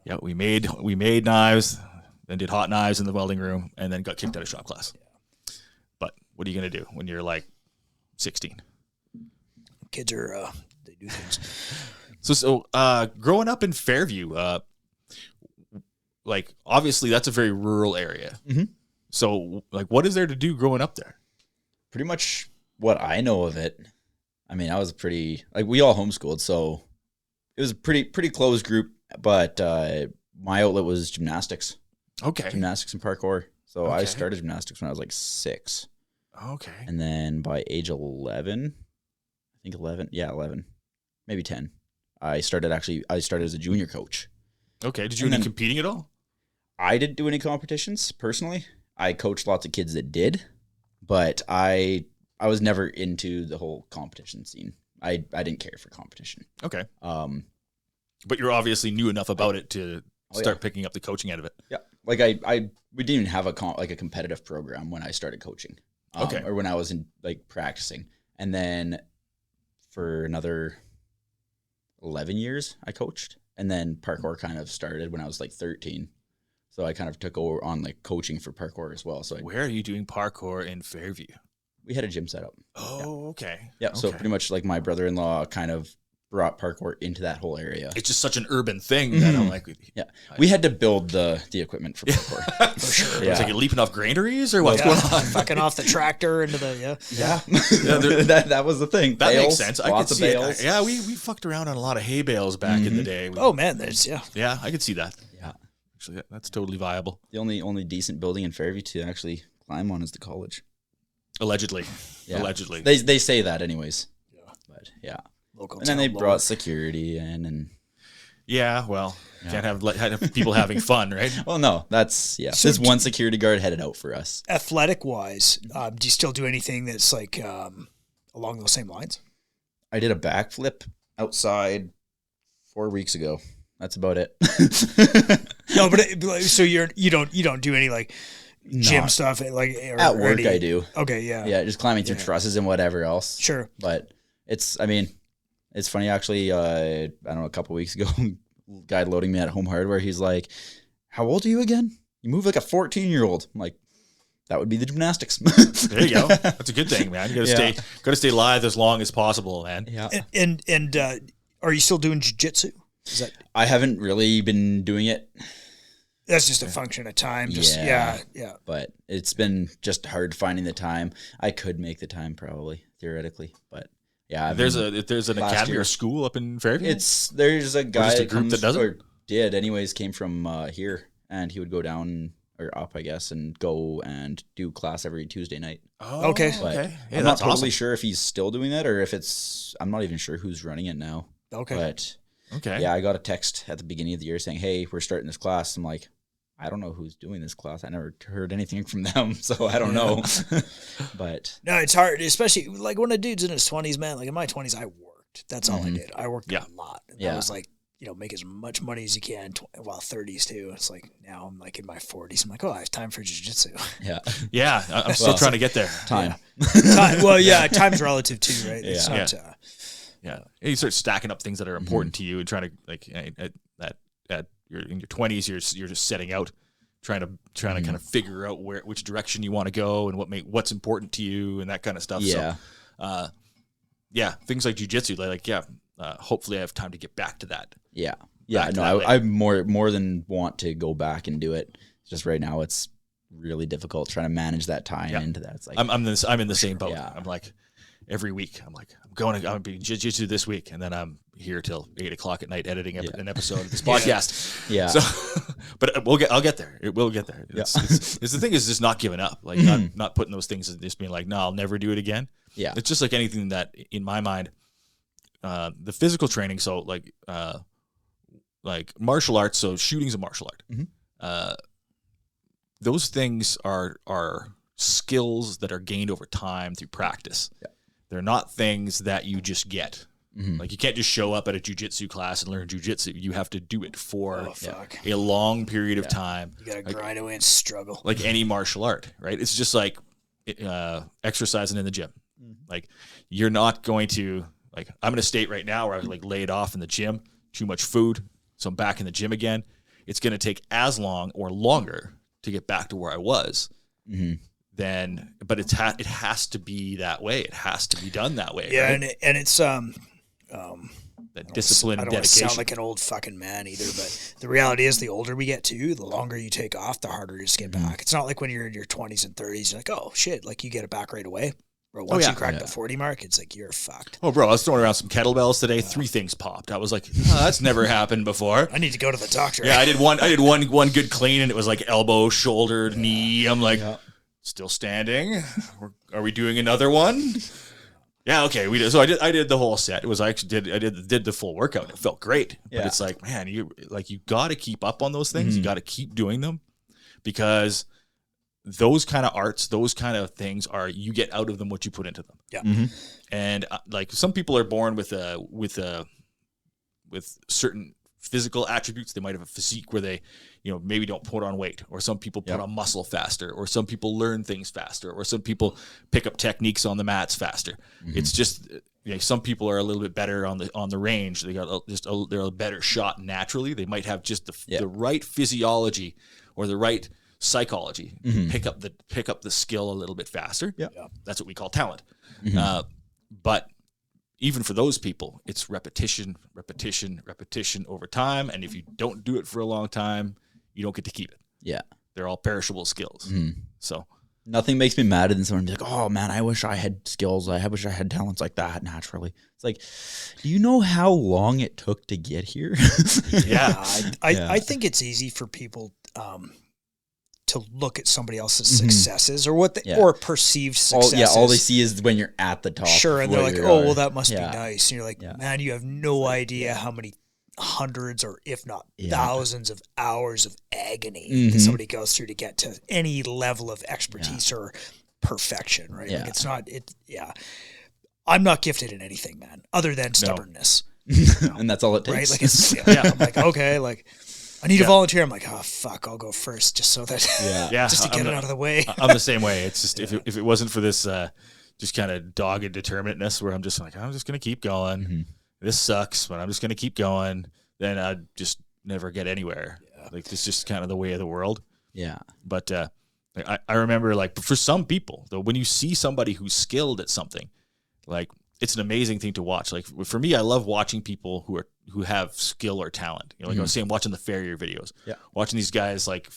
Yeah, we made knives, then did hot knives in the welding room, and then got kicked out of shop class. Yeah. But what are you going to do when you're like 16? Kids are, they do things. So growing up in Fairview, like obviously that's a very rural area. Mm-hmm. So like, what is there to do growing up there? Pretty much what I know of it, I mean, I was pretty, like, we all homeschooled, so it was a pretty close group, but my outlet was gymnastics. Okay. Gymnastics and parkour. So I started gymnastics when I was like 6. Okay. And then by age 11, I think 11, maybe 10, I started as a junior coach. Okay. Did you do any competing at all? I didn't do any competitions personally. I coached lots of kids that did, but I was never into the whole competition scene. I didn't care for competition. Okay. But you're obviously knew enough about it to start picking up the coaching out of it. Yeah. Like we didn't even have a competitive program when I started coaching. Or when I was in like practicing. And then for another 11 years I coached, and then parkour kind of started when I was like 13. So I kind of took over on like coaching for parkour as well. So where are you doing parkour in Fairview? We had a gym set up. Oh, okay. Yeah. So pretty much like my brother-in-law kind of brought parkour into that whole area. It's just such an urban thing that I'm like, we had to build the equipment for parkour. For sure. Yeah. It's like you're leaping off granaries or what's going on? Fucking off the tractor into the, that was the thing. That makes sense. I could of see bales. it. Yeah, we fucked around on a lot of hay bales back in the day. Oh man, Yeah, I could see that. Yeah. Actually, that's totally viable. The only decent building in Fairview to actually climb on is the college. Allegedly. Yeah. Allegedly. They say that anyways. Yeah. But yeah. Local and then they brought security in and can't have people having fun, right? Well, no, that's So there's one security guard headed out for us. Athletic wise, do you still do anything that's like along those same lines? I did a backflip outside 4 weeks ago. That's about it. No, but so you don't do any like gym stuff like at work. I do. Okay, yeah, just climbing through trusses and whatever else. Sure, but it's funny actually. I don't know, a couple weeks ago, guy loading me at Home Hardware. He's like, "How old are you again? You move like a 14-year-old." I'm like, that would be the gymnastics. There you go. That's a good thing, man. You gotta stay live as long as possible, man. Yeah. And are you still doing jiu-jitsu? I haven't really been doing it. That's just a function of time. Yeah. But it's been just hard finding the time. I could make the time probably, theoretically, but yeah. There's an academy or school up in Fairview. There's a guy a group that does it? Or did anyways, came from here, and he would go down or up, I guess, and go and do class every Tuesday night. Oh, okay. Yeah, I'm not totally sure if he's still doing that or if I'm not even sure who's running it now. Okay. But okay. Yeah, I got a text at the beginning of the year saying, "Hey, we're starting this class." I'm like, I don't know who's doing this class. I never heard anything from them, so I don't know. But no, it's hard, especially like when a dude's in his 20s, man. Like in my 20s, I worked. That's all I did. I worked a lot. And I was like, make as much money as you can. While 30s too. It's like now I'm like in my 40s. I'm like, I have time for jiu-jitsu. Yeah. I'm still trying to get there. Time. Well, yeah, time's relative too, right? It's not, yeah. You start stacking up things that are important to you and trying to like you're in your 20s, you're just setting out, trying to kind of figure out which direction you want to go and what's important to you and that kind of stuff. Yeah. So, things like jiu-jitsu, hopefully I have time to get back to that. Yeah. Yeah. No, I more than want to go back and do it. It's just right now it's really difficult trying to manage that time into that. It's like I'm in the same boat. Yeah. I'm like every week I'm going to be jiu-jitsu this week, and then I'm here till 8:00 at night editing an episode of this podcast. Yeah. So, but I'll get there. It will get there. It's the thing is just not giving up, like not putting those things and just being like, no, I'll never do it again. Yeah. It's just like anything that in my mind, the physical training. So like martial arts. So shooting's a martial art. Those things are skills that are gained over time through practice. Yeah. They're not things that you just get. Like you can't just show up at a jiu-jitsu class and learn jiu-jitsu. You have to do it for a long period of time. You got to grind away and struggle. Like any martial art, right? It's just like exercising in the gym. Like you're not going to I'm in a state right now where I laid off in the gym, too much food, so I'm back in the gym again. It's going to take as long or longer to get back to where I was. But it has to be that way. It has to be done that way. Yeah, right? and it's that discipline and dedication. I don't want to sound like an old fucking man either, but the reality is the older we get too, the longer you take off, the harder it is to get back. It's not like when you're in your 20s and 30s, you're like, oh shit, like you get it back right away. Bro, once you crack the 40 mark, it's like you're fucked. Oh, bro, I was throwing around some kettlebells today. 3 things popped. I was like, oh, that's never happened before. I need to go to the doctor. Yeah, I did one good clean, and it was like elbow, shoulder, knee. I'm like, still standing. Are we doing another one? Yeah, okay. We did. So I did the whole set. It was I actually did the full workout. It felt great. But it's like, man, you got to keep up on those things. You got to keep doing them, because those kind of arts, those kind of things you get out of them what you put into them. Yeah. And like some people are born with certain physical attributes. They might have a physique where they, maybe don't put on weight, or some people put on muscle faster, or some people learn things faster, or some people pick up techniques on the mats faster. It's just, some people are a little bit better on the range. They got they're a better shot naturally. They might have just the right physiology or the right psychology, pick up the skill a little bit faster. That's what we call talent. But even for those people, it's repetition over time. And if you don't do it for a long time, you don't get to keep it. They're all perishable skills. So nothing makes me madder than someone be like, oh man, I wish I had skills. I wish I had talents like that naturally. It's like, do you know how long it took to get here? I think it's easy for people to look at somebody else's successes or or perceived successes. All they see is when you're at the top. Sure, and they're like, oh, well, that must be nice. And you're like, man, you have no idea how many hundreds or if not thousands of hours of agony that somebody goes through to get to any level of expertise or perfection, right? Like it's not, I'm not gifted in anything, man, other than stubbornness. And that's all it takes. Right? Like it's, I'm like, okay, like, I need to volunteer. I'm like, oh fuck, I'll go first just so that just to get it out of the way. I'm the same way. It's just if it wasn't for this just kind of dogged determinateness where I'm just like, I'm just gonna keep going. This sucks, but I'm just gonna keep going. Then I'd just never get anywhere. Like it's just kind of the way of the world. But I remember, like, for some people though, when you see somebody who's skilled at something, like it's an amazing thing to watch. Like for me, I love watching people who have skill or talent. Like I was saying, watching the farrier videos, watching these guys like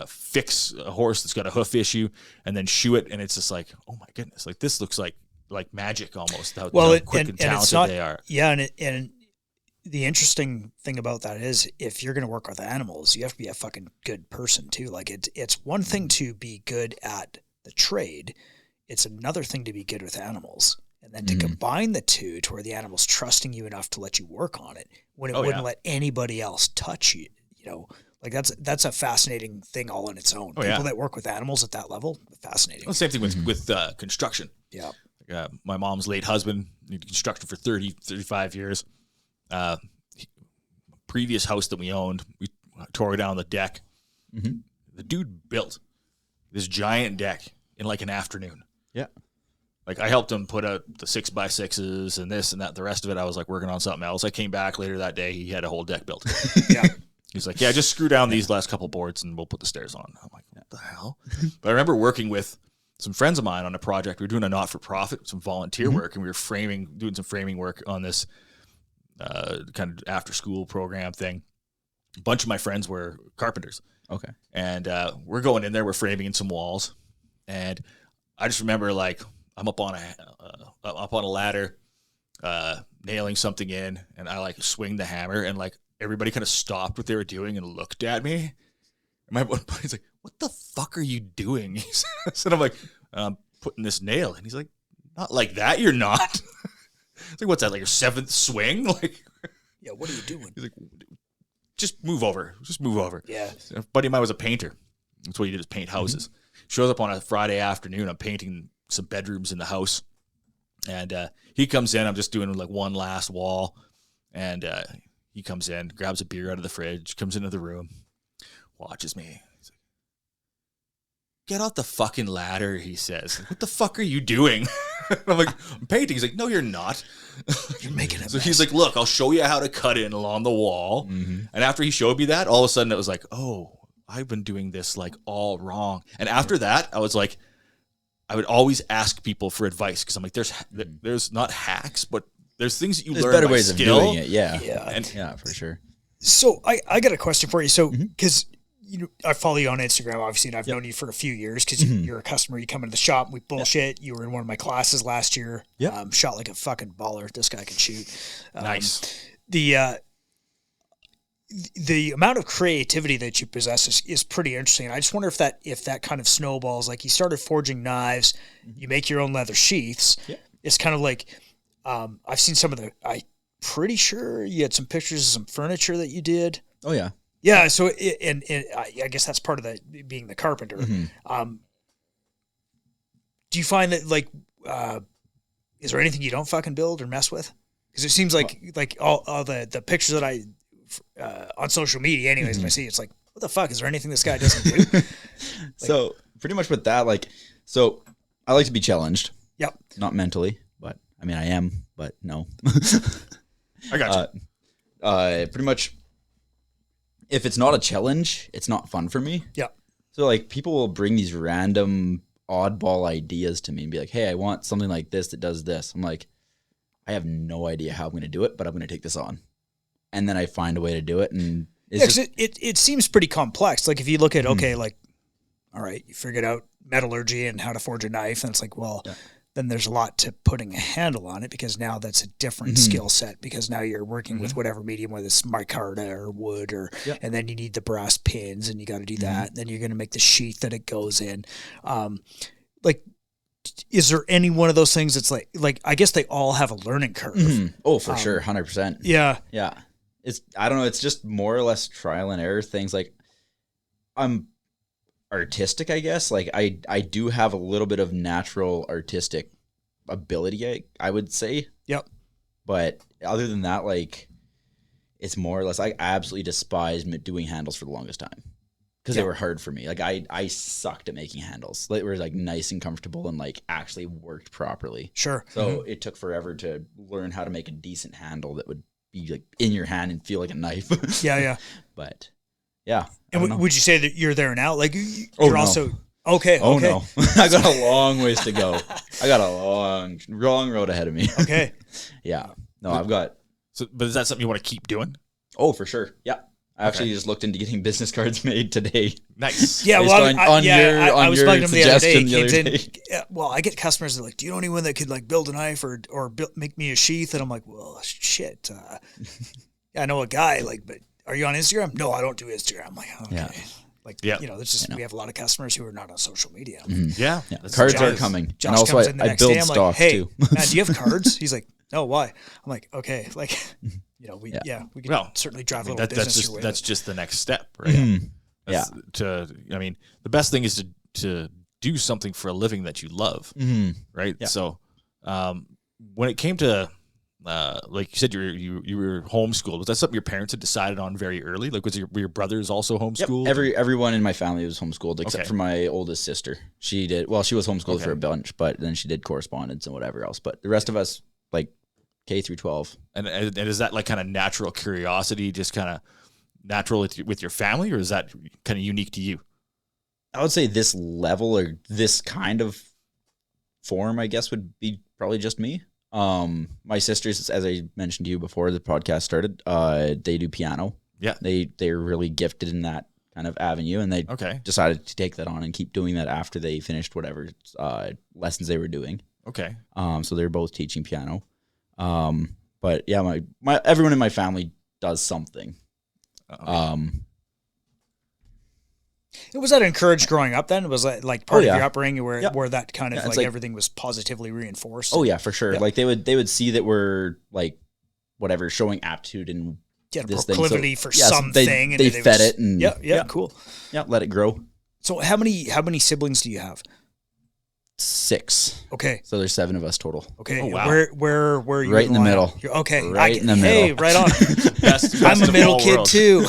fix a horse that's got a hoof issue and then shoe it, and it's just like, oh my goodness, like this looks like magic almost. How quick and talented they are. Yeah, and the interesting thing about that is, if you're going to work with animals, you have to be a fucking good person too. Like it's one thing to be good at the trade; it's another thing to be good with animals. And then to combine the two to where the animal's trusting you enough to let you work on it when it wouldn't let anybody else touch you, like that's a fascinating thing all on its own. People that work with animals at that level, fascinating. Well, same thing with construction. My mom's late husband did construction for 35 years. Previous house that we owned, we tore down the deck. The dude built this giant deck in like an afternoon. Like I helped him put out the 6x6s and this and that. The rest of it, I was like working on something else. I came back later that day. He had a whole deck built. He's like, yeah, just screw down these last couple boards and we'll put the stairs on. I'm like, what the hell? But I remember working with some friends of mine on a project. We were doing a not-for-profit, some volunteer work, and we were doing some framing work on this kind of after-school program thing. A bunch of my friends were carpenters. And we're going in there. We're framing in some walls. And I just remember, like, I'm up on a ladder, nailing something in, and I like swing the hammer, and like everybody kind of stopped what they were doing and looked at me. And my one buddy's like, "What the fuck are you doing?" So I'm like, "I'm putting this nail," and he's like, "Not like that, you're not." It's like, "What's that? Like your 7th swing?" Like, yeah, what are you doing? He's like, "Just move over. Just move over." Yeah. A buddy of mine was a painter. That's what he did, is paint houses. Shows up on a Friday afternoon. I'm painting some bedrooms in the house, and he comes in. I'm just doing like one last wall, and he comes in, grabs a beer out of the fridge, comes into the room, watches me. He's like, "Get off the fucking ladder," he says. "What the fuck are you doing?" I'm like, "I'm painting." He's like, "No, you're not. You're making it." So he's like, "Look, I'll show you how to cut in along the wall." And after he showed me that, all of a sudden it was like, oh, I've been doing this like all wrong. And after that, I was like, I would always ask people for advice, because I'm like, there's not hacks, but there's things that you learn better by ways skill. of doing it. Yeah, and for sure. So I got a question for you. So because I follow you on Instagram, obviously, and I've known you for a few years because you're a customer. You come into the shop, and we bullshit. You were in one of my classes last year. Shot like a fucking baller. This guy can shoot. Nice. The amount of creativity that you possess is pretty interesting. I just wonder if that kind of snowballs. Like, you started forging knives, you make your own leather sheaths. It's kind of like I've seen some of I'm pretty sure you had some pictures of some furniture that you did. Oh yeah. Yeah. So and I guess that's part of the being the carpenter. Do you find that, like, is there anything you don't fucking build or mess with? Because it seems like all the pictures that I on social media, anyways, when I see it's like, what the fuck? Is there anything this guy doesn't do? So pretty much with that, like, so I like to be challenged. Yep. Not mentally, but I mean, I am, but no. I got you. Pretty much, if it's not a challenge, it's not fun for me. Yeah. So like, people will bring these random oddball ideas to me and be like, hey, I want something like this that does this. I'm like, I have no idea how I'm going to do it, but I'm going to take this on. And then I find a way to do it. And it's it seems pretty complex. Like, if you look at, okay, like, all right, you figured out metallurgy and how to forge a knife. And it's like, well, then there's a lot to putting a handle on it, because now that's a different skill set, because now you're working with whatever medium, whether it's micarta or wood, or and then you need the brass pins, and you got to do that. Then you're going to make the sheath that it goes in. Like, is there any one of those things that's like I guess they all have a learning curve? Oh, for sure. 100%. Yeah. Yeah. I don't know. It's just more or less trial and error things. Like, I'm artistic, I guess. Like, I do have a little bit of natural artistic ability, I would say. Yep. But other than that, like, it's more or less, I absolutely despised doing handles for the longest time, because they were hard for me. Like, I sucked at making handles. They were like nice and comfortable and like actually worked properly. Sure. So it took forever to learn how to make a decent handle that would be like in your hand and feel like a knife. Yeah. But yeah. And would you say that you're there now? Like, you're also okay. Oh no, I got a long ways to go. I got a long road ahead of me. Okay. Yeah. No, I've got. So, but is that something you want to keep doing? Oh, for sure. Yeah. I actually just looked into getting business cards made today. Nice. Yeah, well, I was bugging him the other day. Well, I get customers that are like, do you know anyone that could like build a knife or make me a sheath? And I'm like, well, shit. I know a guy, like, but are you on Instagram? No, I don't do Instagram. I'm like, okay. Yeah. Like, there's just, we have a lot of customers who are not on social media. Yeah. Cards are coming. Josh and also comes in the next build day. I'm stock like, hey, too. man, do you have cards? He's like, no, why? I'm like, okay. Like, we can certainly drive a little business your way. That's just the next step, right? The best thing is to do something for a living that you love, right? Yeah. So, when it came to, like you said, you were homeschooled. Was that something your parents had decided on very early? Like, were your brothers also homeschooled? Yep. Everyone in my family was homeschooled except for my oldest sister. She did. Well, she was homeschooled for a bunch, but then she did correspondence and whatever else. But the rest of us, like, K through 12. And is that like kind of natural curiosity, just kind of natural with your family, or is that kind of unique to you? I would say this level or this kind of form, I guess, would be probably just me. My sisters, as I mentioned to you before the podcast started, they do piano. Yeah. They're really gifted in that kind of avenue, and they decided to take that on and keep doing that after they finished whatever lessons they were doing. Okay. So they're both teaching piano. But yeah, my everyone in my family does something. Was that encouraged growing up then? Was that like part of your upbringing where that kind of like everything was positively reinforced? Oh yeah, for sure. Yeah. Like they would see that we're like whatever, showing aptitude and this proclivity thing. for something. They fed it and cool. Yeah, let it grow. So how many siblings do you have? 6. Okay. So there's 7 of us total. Okay. Oh, wow. Where are you? Right in the middle. Okay. Right in the middle. Hey, right on. best I'm a middle kid too.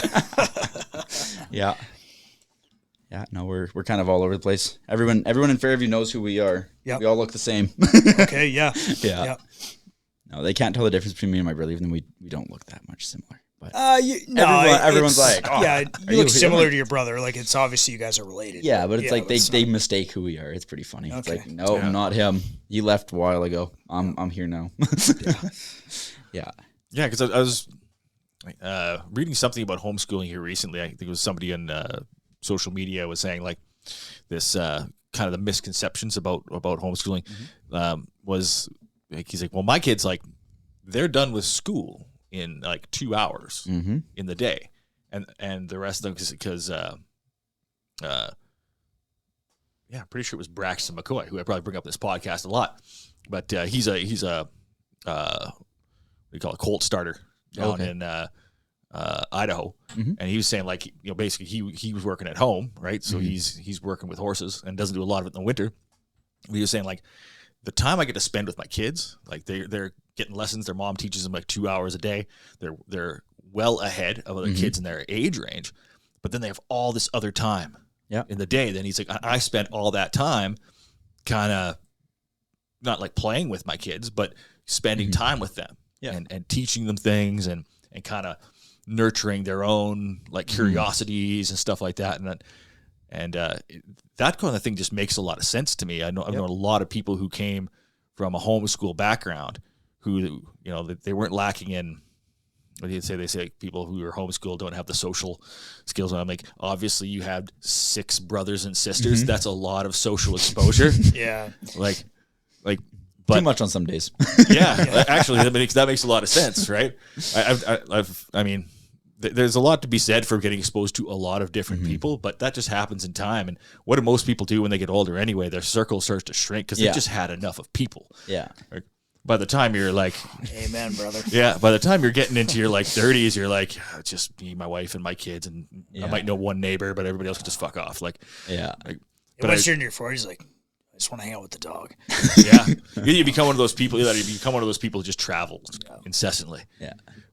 Yeah. Yeah. No, we're kind of all over the place. Everyone in Fairview knows who we are. Yeah. We all look the same. Okay. Yeah. Yeah. No, they can't tell the difference between me and my brother, even though we don't look that much similar. But everyone's like, you look similar to your brother. Like, it's obviously you guys are related. Yeah, but it's like they mistake who we are. It's pretty funny. Okay. It's like, no, not him. He left a while ago. I'm here now. Yeah. Yeah, because I was reading something about homeschooling here recently. I think it was somebody in social media was saying like this kind of the misconceptions about homeschooling was like, he's like, well, my kids, like, they're done with school in like 2 hours in the day, and the rest of them because I'm pretty sure it was Braxton McCoy, who I probably bring up in this podcast a lot, but he's a what do you call it, colt starter down in Idaho, and he was saying like, you know, basically he was working at home, right? So he's working with horses and doesn't do a lot of it in the winter. He was saying like, the time I get to spend with my kids, like they're getting lessons. Their mom teaches them like 2 hours a day. They're well ahead of other kids in their age range, but then they have all this other time in the day. Then he's like, I spent all that time kind of not like playing with my kids, but spending time with them and teaching them things and kind of nurturing their own like curiosities and stuff like that. And that kind of thing just makes a lot of sense to me. I've known a lot of people who came from a homeschool background who, you know, they weren't lacking in, what do you say? They say people who are homeschooled don't have the social skills. And I'm like, obviously you had 6 brothers and sisters. That's a lot of social exposure. Like, but too much on some days. Actually, that makes a lot of sense, right? I mean, there's a lot to be said for getting exposed to a lot of different people, but that just happens in time. And what do most people do when they get older anyway? Their circle starts to shrink because they just had enough of people. Right? By the time you're like, amen, brother. By the time you're getting into your like 30s, you're like, just me, my wife, and my kids, and I might know one neighbor, but everybody else can just fuck off. Like, but once you're in your 40s, like, I just want to hang out with the dog. You become one of those people. You become one of those people who just travel incessantly.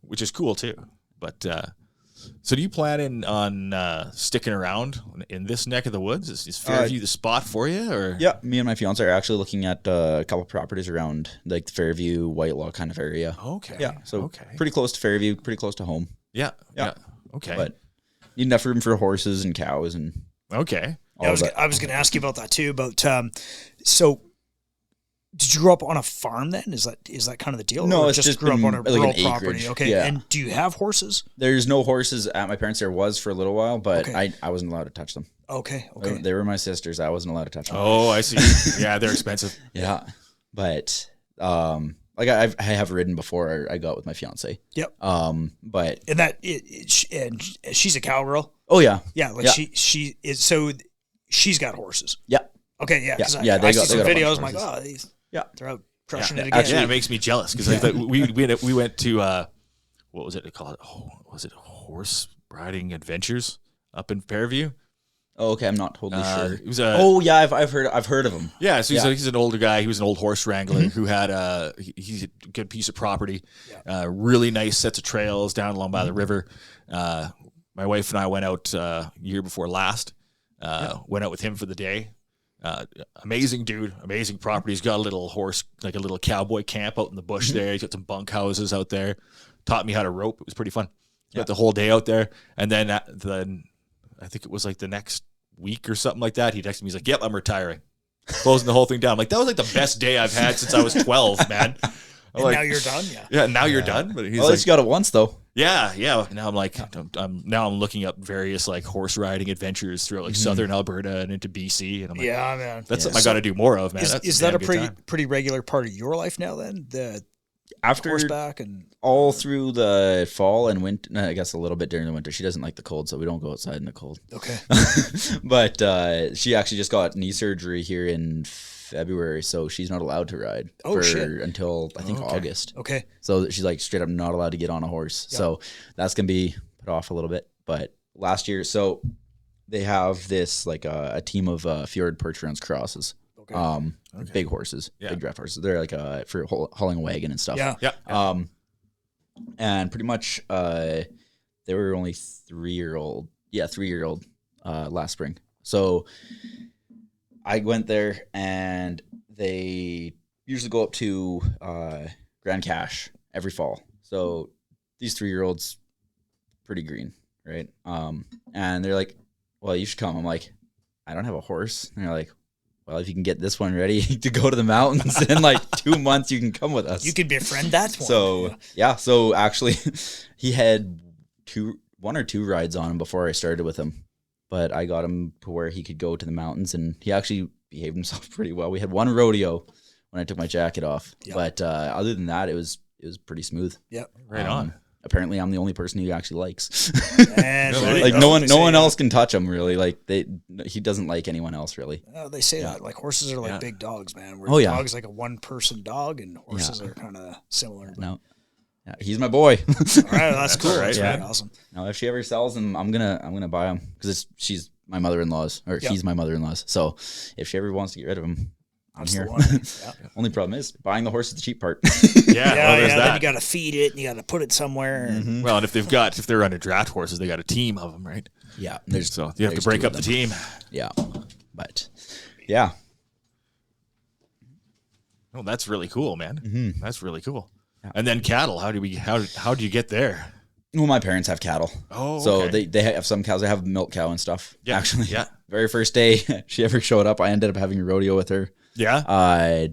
Which is cool too. But so, do you plan on sticking around in this neck of the woods? Is Fairview the spot for you? Or me and my fiance are actually looking at a couple of properties around like the Fairview, Whitelaw kind of area. Pretty close to Fairview, pretty close to home. But need enough room for horses and cows and I was going to ask you about that too. About so, did you grow up on a farm then? Is that kind of the deal? No, or it's just grew up on a like rural an property. acreage. And do you have horses? There's no horses at my parents'. There was for a little while, but I wasn't allowed to touch them. They were my sisters. I wasn't allowed to touch them. Oh, I see. Yeah, they're expensive. But like I have ridden before I got with my fiance. But and that and she's a cowgirl. Oh yeah. Like she is, so she's got horses. Okay, yeah. They see got some videos. I'm like, oh, they're out crushing it again. Actually, it makes me jealous because we went to what was it called? Oh, was it horse riding adventures up in Fairview? Oh, okay. I'm not totally sure. It was I've heard of him. Yeah, so he's an older guy. He was an old horse wrangler who had he's a good piece of property, really nice sets of trails down along by the river. My wife and I went out year before last. Went out with him for the day. Amazing dude, amazing property. He's got a little horse, like a little cowboy camp out in the bush there. He's got some bunk houses out there. Taught me how to rope. It was pretty fun. Spent the whole day out there. And then I think it was like the next week or something like that, he texted me. He's like, "Yep, I'm retiring." Closing the whole thing down. I'm like, that was like the best day I've had since I was 12, man. And like, now you're done, now you're done. But he's at least you got it once though. Yeah. Now I'm like, I'm looking up various like horse riding adventures throughout like southern Alberta and into BC, and I'm like, man, that's something I got to do more of, man. Is that a pretty regular part of your life now? Then after horseback and all through the fall and winter, I guess a little bit during the winter. She doesn't like the cold, so we don't go outside in the cold. Okay. But she actually just got knee surgery here in February, so she's not allowed to ride until I think August. Okay. So she's like straight up not allowed to get on a horse. Yeah. So that's gonna be put off a little bit. But last year, so they have this like a team of fjord perch rounds crosses. Okay. Big horses, big draft horses. They're like for hauling a wagon and stuff. Yeah. And pretty much they were only 3-year-old. Yeah, 3-year-old last spring. So I went there, and they usually go up to Grand Cache every fall. So these 3-year-olds, pretty green, right? And they're like, "Well, you should come." I'm like, "I don't have a horse." And they're like, "Well, if you can get this one ready to go to the mountains in like 2 months, you can come with us." You could befriend that one. So so actually, he had 1 or 2 rides on him before I started with him. but I got him to where he could go to the mountains, and he actually behaved himself pretty well. We had one rodeo when I took my jacket off, but other than that, it was pretty smooth. Yep, right on. Apparently, I'm the only person he actually likes. And like no one else can touch him really. Like he doesn't like anyone else really. They say that like horses are like big dogs, man. Where dog's like a one-person dog, and horses are kind of similar. No, he's my boy. All right, that's cool. Right. That's awesome. Now, if she ever sells him, I'm gonna buy him because she's my mother-in-law's, or he's my mother-in-law's. So if she ever wants to get rid of him, I'm here. Only problem is buying the horse is the cheap part. Then you got to feed it, and you got to put it somewhere. Mm-hmm. Well, and if they're under draft horses, they got a team of them, right? Yeah, so you have to break up the team. Yeah, but yeah. Oh, that's really cool, man. Mm-hmm. That's really cool. Yeah. And then cattle. How do you get there? Well, my parents have cattle. Oh, so they have some cows. They have a milk cow and stuff. Yeah, actually. Yeah. Very first day she ever showed up, I ended up having a rodeo with her. Yeah.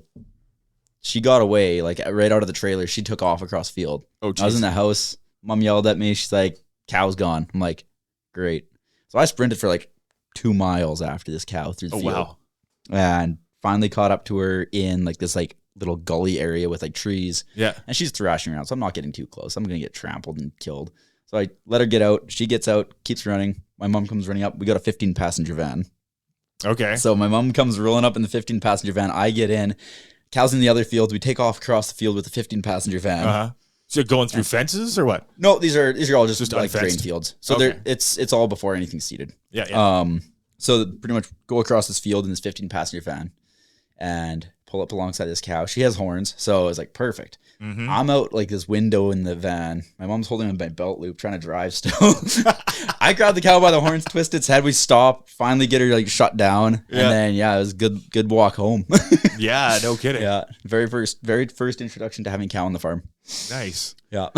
She got away like right out of the trailer. She took off across the field. Oh, geez. I was in the house. Mom yelled at me. She's like, "Cow's gone." I'm like, "Great." So I sprinted for like 2 miles after this cow through the field. Wow. And finally caught up to her in like this like little gully area with like trees. Yeah. And she's thrashing around, so I'm not getting too close. I'm gonna get trampled and killed. So I let her get out. She gets out, keeps running. My mom comes running up. We got a 15-passenger van. Okay. So my mom comes rolling up in the 15-passenger van. I get in. Cow's in the other field. We take off across the field with the 15-passenger van. Uh-huh. So you're going through fences or what? No, these are all just like unfenced grain fields. So it's all before anything's seeded. Yeah. So pretty much go across this field in this 15-passenger van and pull up alongside this cow. She has horns, so it's like perfect. Mm-hmm. I'm out like this window in the van. My mom's holding on my belt loop, trying to drive still. I grab the cow by the horns, twist its head. We stop, finally get her like shut down, and then it was good walk home. Yeah, no kidding. Yeah, very first introduction to having cow on the farm. Nice. Yeah.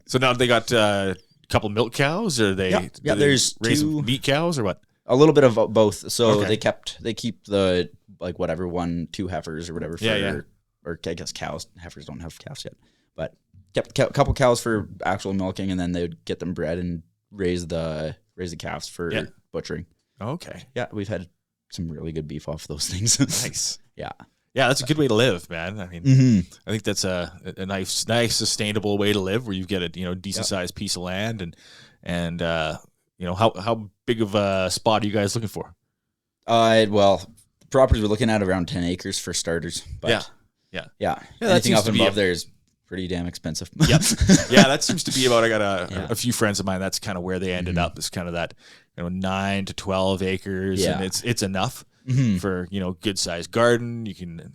So now they got a couple milk cows, or they there's raise 2 meat cows, or what? A little bit of both. So Okay. they keep the like whatever 2 heifers or whatever for or I guess cows. Heifers don't have calves yet, but kept a couple cows for actual milking, and then they would get them bred and raise the calves for butchering. Okay. Yeah, we've had some really good beef off those things. Nice. Yeah. Yeah, that's a good way to live, man. I mean, I think that's a nice, sustainable way to live, where you get a decent sized piece of land, and how big of a spot are you guys looking for? Well, the properties we're looking at around 10 acres for starters. But yeah. Anything up and above there is pretty damn expensive. Yep. Yeah, that seems to be about. I got a few friends of mine. That's kind of where they ended up. It's kind of that 9 to 12 acres, and it's enough. For good sized garden, you can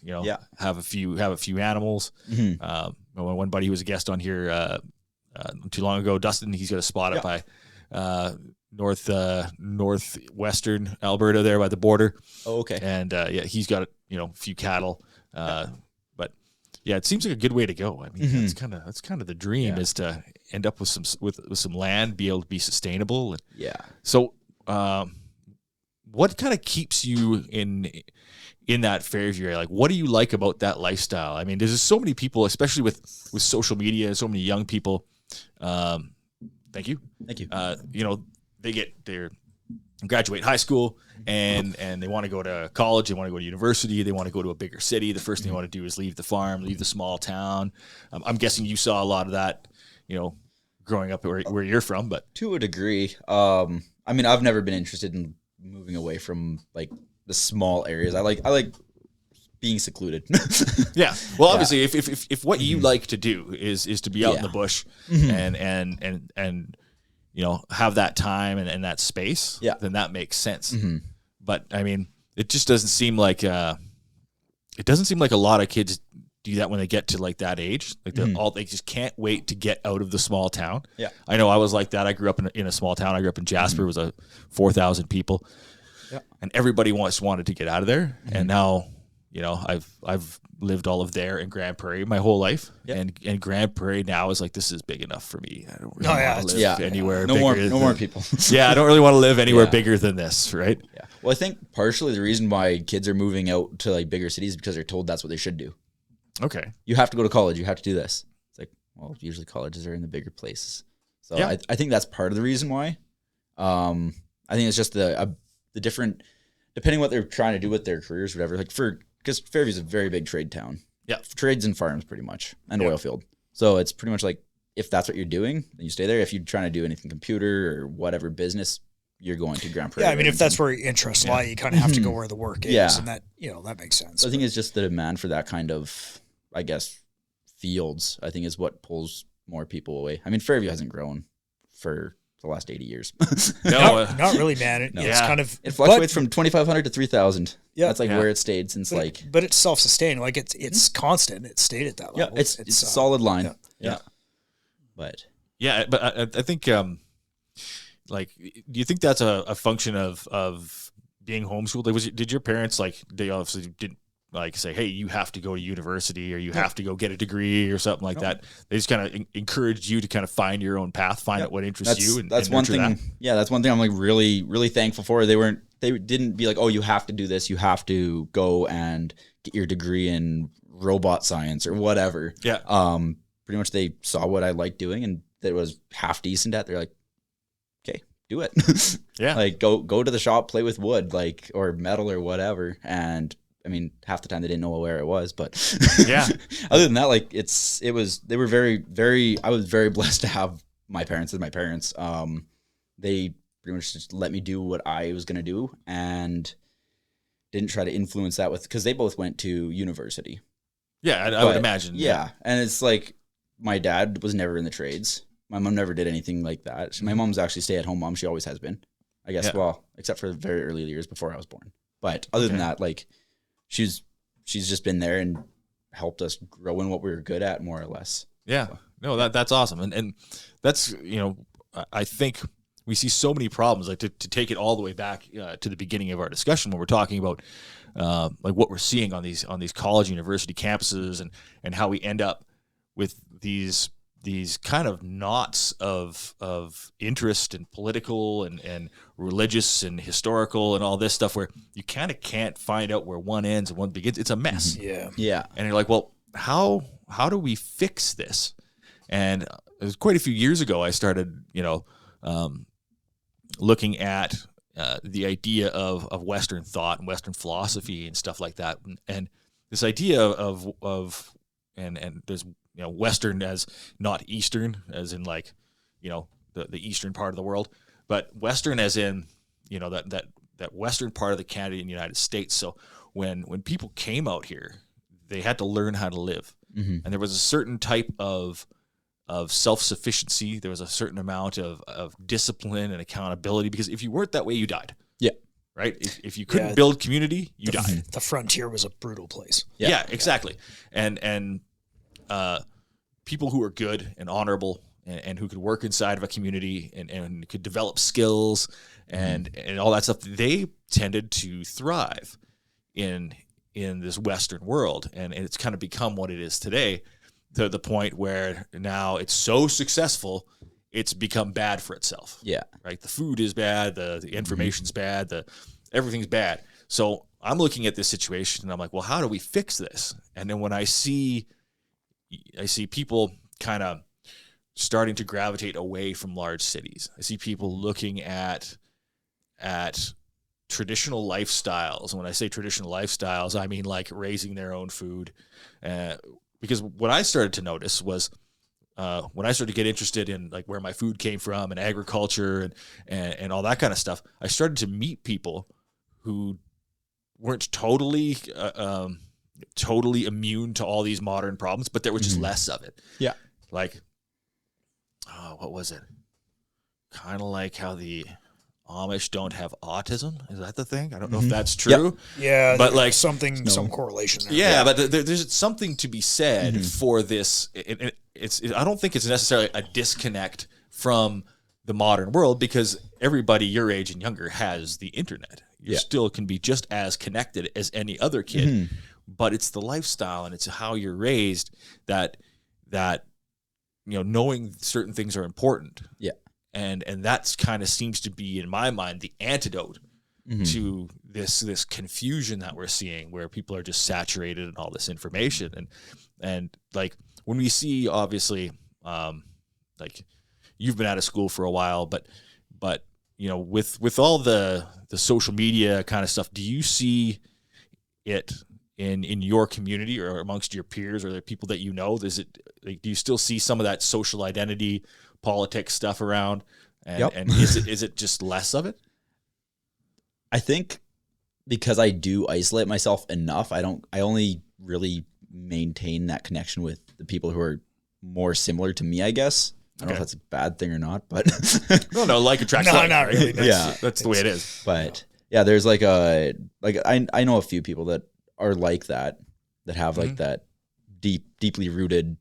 have a few animals. One buddy who was a guest on here not too long ago, Dustin, he's got a spot up by northwestern Alberta there by the border. Oh, okay. And he's got a few cattle. But yeah, it seems like a good way to go. I mean, that's kind of the dream is to end up with some land, be able to be sustainable. And so. What kind of keeps you in that Fairview area? Like, what do you like about that lifestyle? I mean, there's just so many people, especially with social media, so many young people. Thank you. They graduate high school and they want to go to college. They want to go to university. They want to go to a bigger city. The first thing they want to do is leave the farm, leave the small town. I'm guessing you saw a lot of that, growing up where you're from, but to a degree. I mean, I've never been interested in moving away from like the small areas. I like being secluded. Yeah. Well, obviously, if what you like to do is to be out in the bush and have that time and that space, then that makes sense. But I mean, it just doesn't seem like a lot of kids do that when they get to like that age. Like they just can't wait to get out of the small town. Yeah. I know I was like that. I grew up in a small town. I grew up in Jasper. It was 4,000 people. Yeah. And everybody wanted to get out of there. And now, I've lived all of there in Grand Prairie my whole life. And Grand Prairie now is like, this is big enough for me. I don't really want to live anywhere bigger. No more people. I don't really want to live anywhere bigger than this, right? Yeah. Well, I think partially the reason why kids are moving out to like bigger cities is because they're told that's what they should do. Okay. You have to go to college. You have to do this. It's like, well, usually colleges are in the bigger places. So I think that's part of the reason why. I think it's just the different, depending what they're trying to do with their careers, or whatever. Like because Fairview's a very big trade town. Yeah, trades and farms pretty much, and oil field. So it's pretty much like if that's what you're doing, then you stay there. If you're trying to do anything computer or whatever business, you're going to Grand Prairie. Yeah, I mean, if that's where your interests lie, you kind of have to go where the work is, and that that makes sense. So I think it's just the demand for that kind of, I guess, fields. I think is what pulls more people away. I mean, Fairview hasn't grown for the last 80 years. No, not really, man. It's kind of it fluctuates from 2,500 to 3,000. Yeah, that's where it stayed since but it's self-sustaining. Like it's constant. It stayed at that level. Yeah, it's a solid line. Yeah. But I think like, do you think that's a function of being homeschooled? Like, did your parents, like, they obviously didn't like say, hey, you have to go to university or you have to go get a degree or something like that? They just kind of encouraged you to kind of find your own path, find out what interests you. And that's one thing. That. Yeah, that's one thing I'm like really, really thankful for. They didn't be like, oh, you have to do this. You have to go and get your degree in robot science or whatever. Yeah. Pretty much they saw what I liked doing and that it was half decent at. They're like, okay, do it. Yeah. Like go to the shop, play with wood, like, or metal or whatever. And I mean, half the time they didn't know where it was, but yeah. Other than that, like they were very, very, I was very blessed to have my parents as my parents. They pretty much just let me do what I was going to do and didn't try to influence that because they both went to university. Yeah. I would imagine. Yeah. And it's like, my dad was never in the trades. My mom never did anything like that. My mom's actually stay-at-home mom. She always has been, I guess. Yeah. Well, except for the very early years before I was born. But other than that, like, she's just been there and helped us grow in what we were good at, more or less. Yeah. So. No, that's awesome. And that's, I think we see so many problems. Like, to take it all the way back to the beginning of our discussion when we're talking about like what we're seeing on these college university campuses and how we end up with these kind of knots of interest and political and religious and historical and all this stuff where you kind of can't find out where one ends and one begins. It's a mess. Yeah. Yeah. And you're like, well, how do we fix this? And it was quite a few years ago I started, looking at the idea of Western thought and Western philosophy and stuff like that. And this idea of there's, Western as not Eastern, as in like, the Eastern part of the world, but Western as in, that Western part of the Canadian United States. So when people came out here, they had to learn how to live. Mm-hmm. And there was a certain type of self-sufficiency. There was a certain amount of discipline and accountability, because if you weren't that way, you died. Yeah. Right. If you couldn't build community, you died. The frontier was a brutal place. Yeah, exactly. And people who are good and honorable and who could work inside of a community and could develop skills and all that stuff, they tended to thrive in this Western world. And it's kind of become what it is today, to the point where now it's so successful, it's become bad for itself. Yeah. Right. The food is bad. The information's bad. Everything's bad. So I'm looking at this situation and I'm like, well, how do we fix this? And then when I see people kind of starting to gravitate away from large cities. I see people looking at traditional lifestyles. And when I say traditional lifestyles, I mean like raising their own food. Because what I started to notice was when I started to get interested in like where my food came from and agriculture and all that kind of stuff, I started to meet people who weren't totally immune to all these modern problems, but there was just less of it. Yeah. Like, what was it? Kind of like how the Amish don't have autism. Is that the thing? I don't know if that's true. Yep. Yeah. But like some correlation there. Yeah. But there's something to be said for this. I don't think it's necessarily a disconnect from the modern world, because everybody your age and younger has the internet. You still can be just as connected as any other kid, but it's the lifestyle and it's how you're raised that knowing certain things are important. Yeah. And that's kind of seems to be, in my mind, the antidote to this confusion that we're seeing, where people are just saturated in all this information. And like when we see, obviously, like you've been out of school for a while, but with all the social media kind of stuff, do you see it in your community or amongst your peers or the people that you know? Is it like, do you still see some of that social identity politics stuff around? And is it just less of it? I think because I do isolate myself enough, I only really maintain that connection with the people who are more similar to me, I guess. I don't know if that's a bad thing or not, but no, like attracts like, not really. That's the way it is. But yeah, there's I know a few people that are like that have like that deeply rooted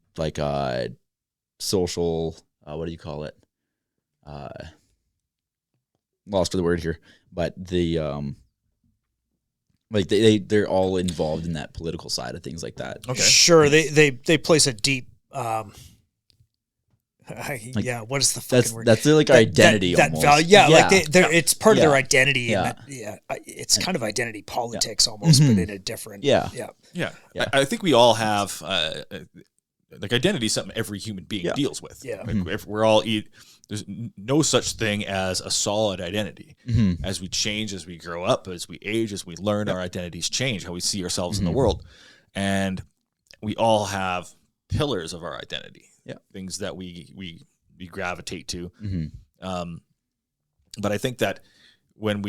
social what do you call it? Lost for the word here, but the they're all involved in that political side of things like that. Okay, sure. They place a deep. What is the fucking word? That's their identity almost. Value, it's part of their identity. Yeah. It's kind of identity politics almost, but in a different. Yeah. I think we all have identity is something every human being deals with. Yeah. If we're all there's no such thing as a solid identity. As we change, as we grow up, as we age, as we learn, our identities change, how we see ourselves in the world. And we all have pillars of our identity. Things that we gravitate to. But I think that when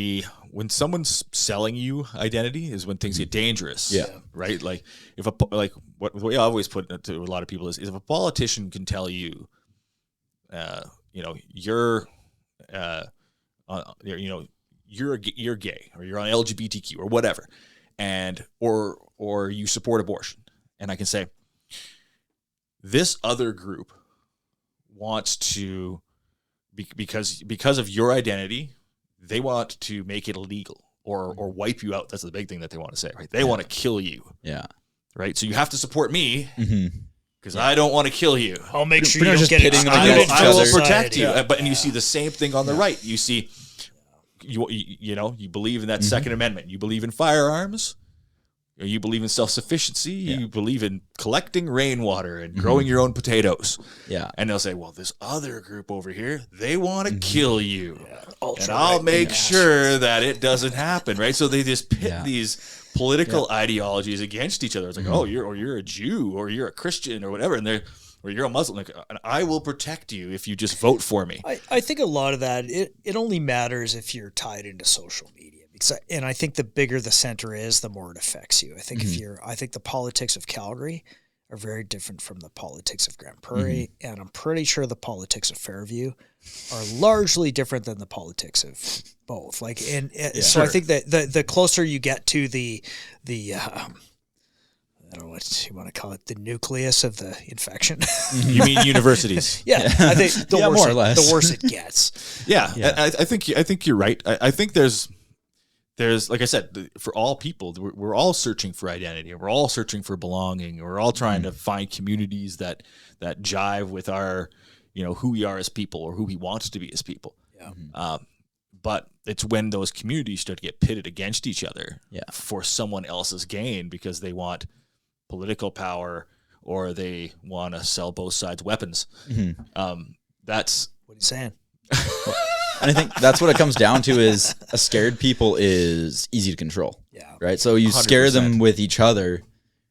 someone's selling you identity is when things get dangerous. Right? Like what we always put to a lot of people is if a politician can tell you you're gay or you're on LGBTQ or whatever, and or you support abortion, and I can say this other group wants to because of your identity, they want to make it illegal or wipe you out. That's the big thing that they want to say, right? They want to kill you. Right. So you have to support me. Because I don't want to kill you. I'll make sure you don't get it. I will protect you. And you see the same thing on the right. You see, you believe in that Second Amendment. You believe in firearms. You believe in self-sufficiency. You believe in collecting rainwater and growing your own potatoes. And they'll say, well, this other group over here, they want to kill you. And I'll make sure that it doesn't happen, right? So they just pit these political ideologies against each other. It's like, you're a Jew or you're a Christian or whatever, or you're a Muslim. And I will protect you if you just vote for me. I think a lot of that, it only matters if you're tied into social media. And I think the bigger the center is, the more it affects you. I think I think the politics of Calgary are very different from the politics of Grand Prairie, and I'm pretty sure the politics of Fairview are largely different than the politics of both. So I think that the closer you get to the I don't know what you want to call it, the nucleus of the infection. You mean universities? I think the worse it gets. I think you're right. I think there's like I said, for all people, we're all searching for identity. We're all searching for belonging. We're all trying to find communities that jive with our, who we are as people or who we want to be as people. But it's when those communities start to get pitted against each other for someone else's gain because they want political power or they want to sell both sides weapons. That's what he's saying. And I think that's what it comes down to is a scared people is easy to control. Right. So you 100%. Scare them with each other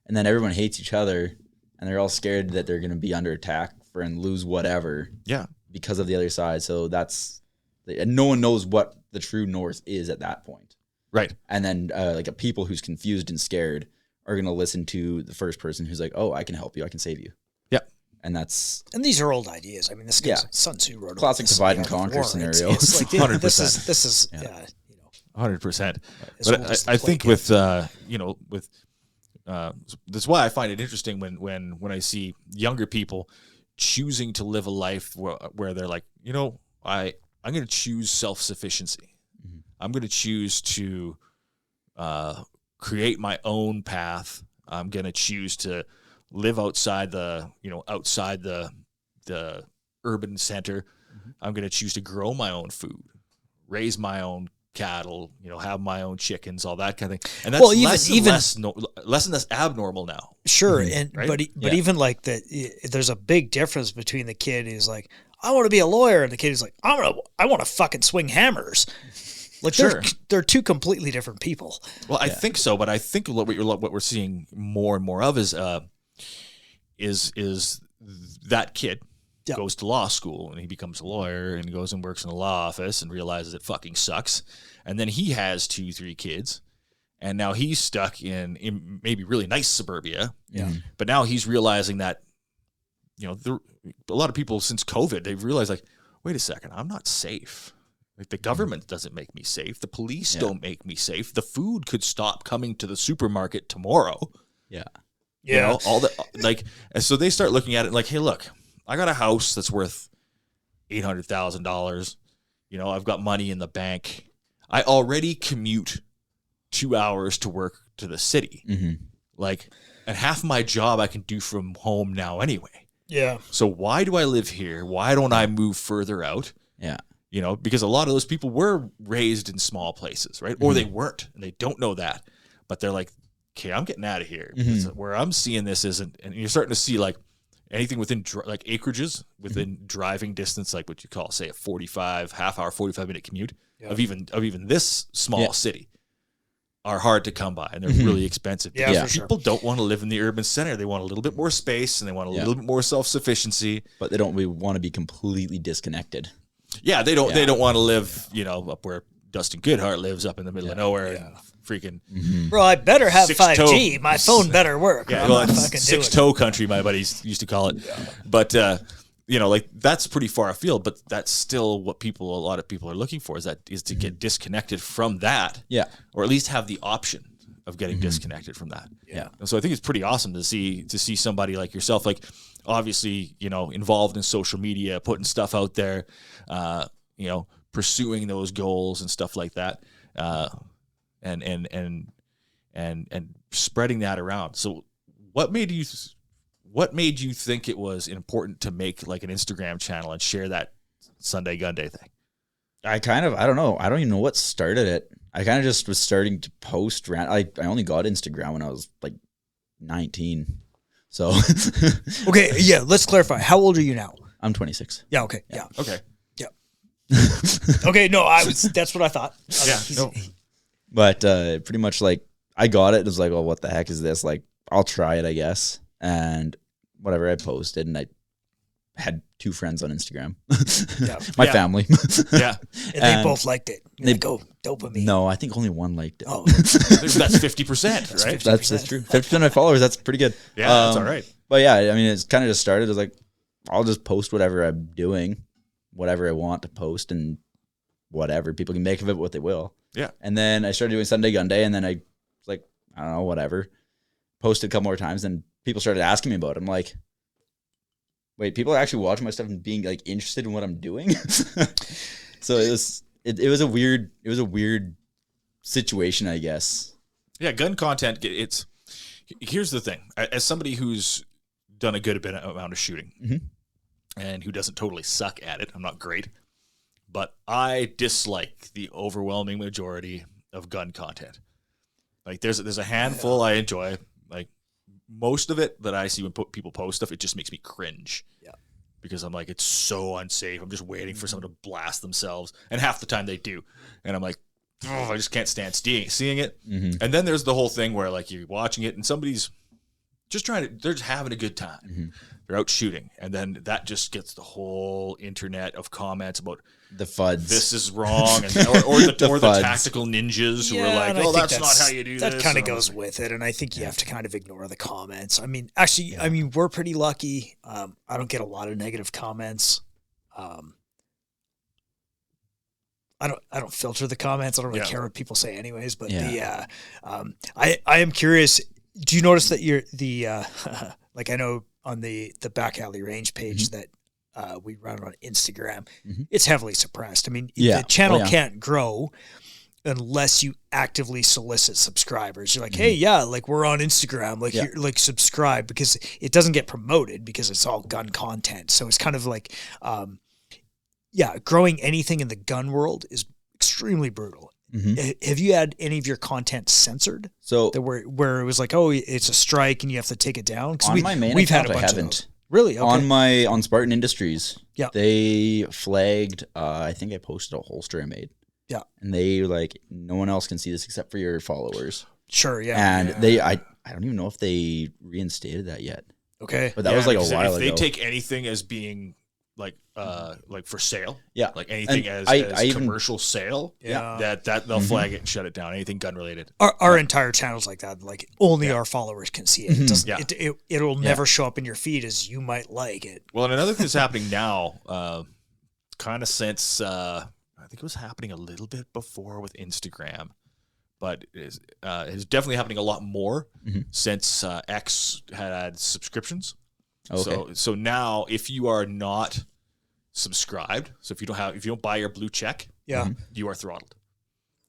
and then everyone hates each other and they're all scared that they're going to be under attack and lose whatever. Because of the other side. So and no one knows what the true north is at that point. Right. And then a people who's confused and scared are going to listen to the first person who's like, oh, I can help you. I can save you. And these are old ideas. I mean, this guy's Sun Tzu wrote classic divide and conquer scenario. It's like 100%. This is 100%. But I think with that's why I find it interesting when I see younger people choosing to live a life where they're like, I'm going to choose self-sufficiency. I'm going to choose to create my own path. I'm going to choose to live outside the urban center. I'm going to choose to grow my own food, raise my own cattle, have my own chickens, all that kind of thing. And that's less and less abnormal now. Sure. And right? but even like that, there's a big difference between the kid who's like, I want to be a lawyer. And the kid is like, I want to fucking swing hammers. Like they're two completely different people. Well, I think so, but I think what we're seeing more and more of is that kid goes to law school and he becomes a lawyer and goes and works in a law office and realizes it fucking sucks. And then he has 2-3 kids. And now he's stuck in maybe really nice suburbia. Yeah. But now he's realizing that, a lot of people since COVID, they've realized like, wait a second, I'm not safe. Like the government doesn't make me safe. The police don't make me safe. The food could stop coming to the supermarket tomorrow. Yeah. All the and so they start looking at it like, hey, look, I got a house that's worth $800,000. I've got money in the bank. I already commute 2 hours to work to the city. And half my job I can do from home now anyway. Yeah. So why do I live here? Why don't I move further out? Yeah. Because a lot of those people were raised in small places, right? Or they weren't, and they don't know that. But they're like, okay, I'm getting out of here. Where I'm seeing this isn't, and you're starting to see like anything within like acreages within driving distance, like what you call, say, a 45-minute commute of even this small city are hard to come by, and they're really expensive. Yeah, People don't want to live in the urban center. They want a little bit more space, and they want a little bit more self-sufficiency. But they don't really want to be completely disconnected. Yeah, they don't. They don't want to live, up where Dustin Goodhart lives, up in the middle of nowhere, and freaking. Bro, I better have 5G. My phone better work. Yeah, well, six-toe country, my buddies used to call it. Yeah. But like that's pretty far afield. But that's still what a lot of people are looking for is to get disconnected from that. Yeah, or at least have the option of getting disconnected from that. Yeah. And so I think it's pretty awesome to see somebody like yourself, like obviously, involved in social media, putting stuff out there, pursuing those goals and stuff like that. And spreading that around. So what made you think it was important to make like an Instagram channel and share that Sunday Gunday thing? I don't know. I don't even know what started it. I kind of just was starting to post. I only got Instagram when I was like 19. So. Okay. Yeah. Let's clarify. How old are you now? I'm 26. Yeah. Okay. Yeah. Okay. Yeah. Okay. No, that's what I thought. Yeah. No. But pretty much like I got it. It was like, well, what the heck is this? Like, I'll try it, I guess. And whatever, I posted, and I had 2 friends on Instagram. My family. Yeah. And they both liked it. Dopamine. No, I think only one liked it. Oh. That's 50%, right? That's true. 50% of my followers, that's pretty good. Yeah, that's all right. But yeah, I mean, it's kind of just started as like, I'll just post whatever I'm doing, whatever I want to post, and whatever. People can make of it what they will. Yeah. And then I started doing Sunday Gunday, and then I was like, I don't know, whatever. Posted a couple more times, and people started asking me about it. I'm like, wait, people are actually watching my stuff and being like interested in what I'm doing. So it was a weird situation, I guess. Yeah, gun content. Here's the thing. As somebody who's done a good amount of shooting and who doesn't totally suck at it, I'm not great, but I dislike the overwhelming majority of gun content. Like there's a handful I enjoy. Like most of it that I see when people post stuff, it just makes me cringe. Yeah. Because I'm like, it's so unsafe. I'm just waiting for someone to blast themselves. And half the time they do. And I'm like, oh, I just can't stand seeing it. And then there's the whole thing where like you're watching it and somebody's just they're just having a good time. They're out shooting. And then that just gets the whole internet of comments about the FUDs. This is wrong. And, or the tactical ninjas who are like, oh, that's not how you do this. That kind of goes with it. And I think you have to kind of ignore the comments. I mean, actually, we're pretty lucky. I don't get a lot of negative comments. I don't filter the comments. I don't really care what people say anyways, but I am curious. Do you notice that you're like I know on the Back Alley Range page that we run on Instagram, it's heavily suppressed. I mean, the channel can't grow unless you actively solicit subscribers. You're like, hey, like we're on Instagram, like you're like subscribe, because it doesn't get promoted because it's all gun content. So it's kind of like, growing anything in the gun world is extremely brutal. Have you had any of your content censored? So where it was like, oh, it's a strike and you have to take it down? On my main account, I haven't. Really? Okay. On Spartan Industries. Yeah. They flagged. I think I posted a holster I made. Yeah. And they like, no one else can see this except for your followers. Sure. Yeah. And I don't even know if they reinstated that yet. Okay. But that was like a while ago. If they take anything as being like for sale, like anything as commercial sale, that they'll flag it and shut it down. Anything gun related. Our entire channel's like that. Like only our followers can see it. It doesn't, it'll never show up in your feed as you might like it. Well, and another thing that's happening now, kind of since I think it was happening a little bit before with Instagram, but it's definitely happening a lot more since X had subscriptions. Okay. So now if you are not subscribed, so if you don't buy your blue check, you are throttled.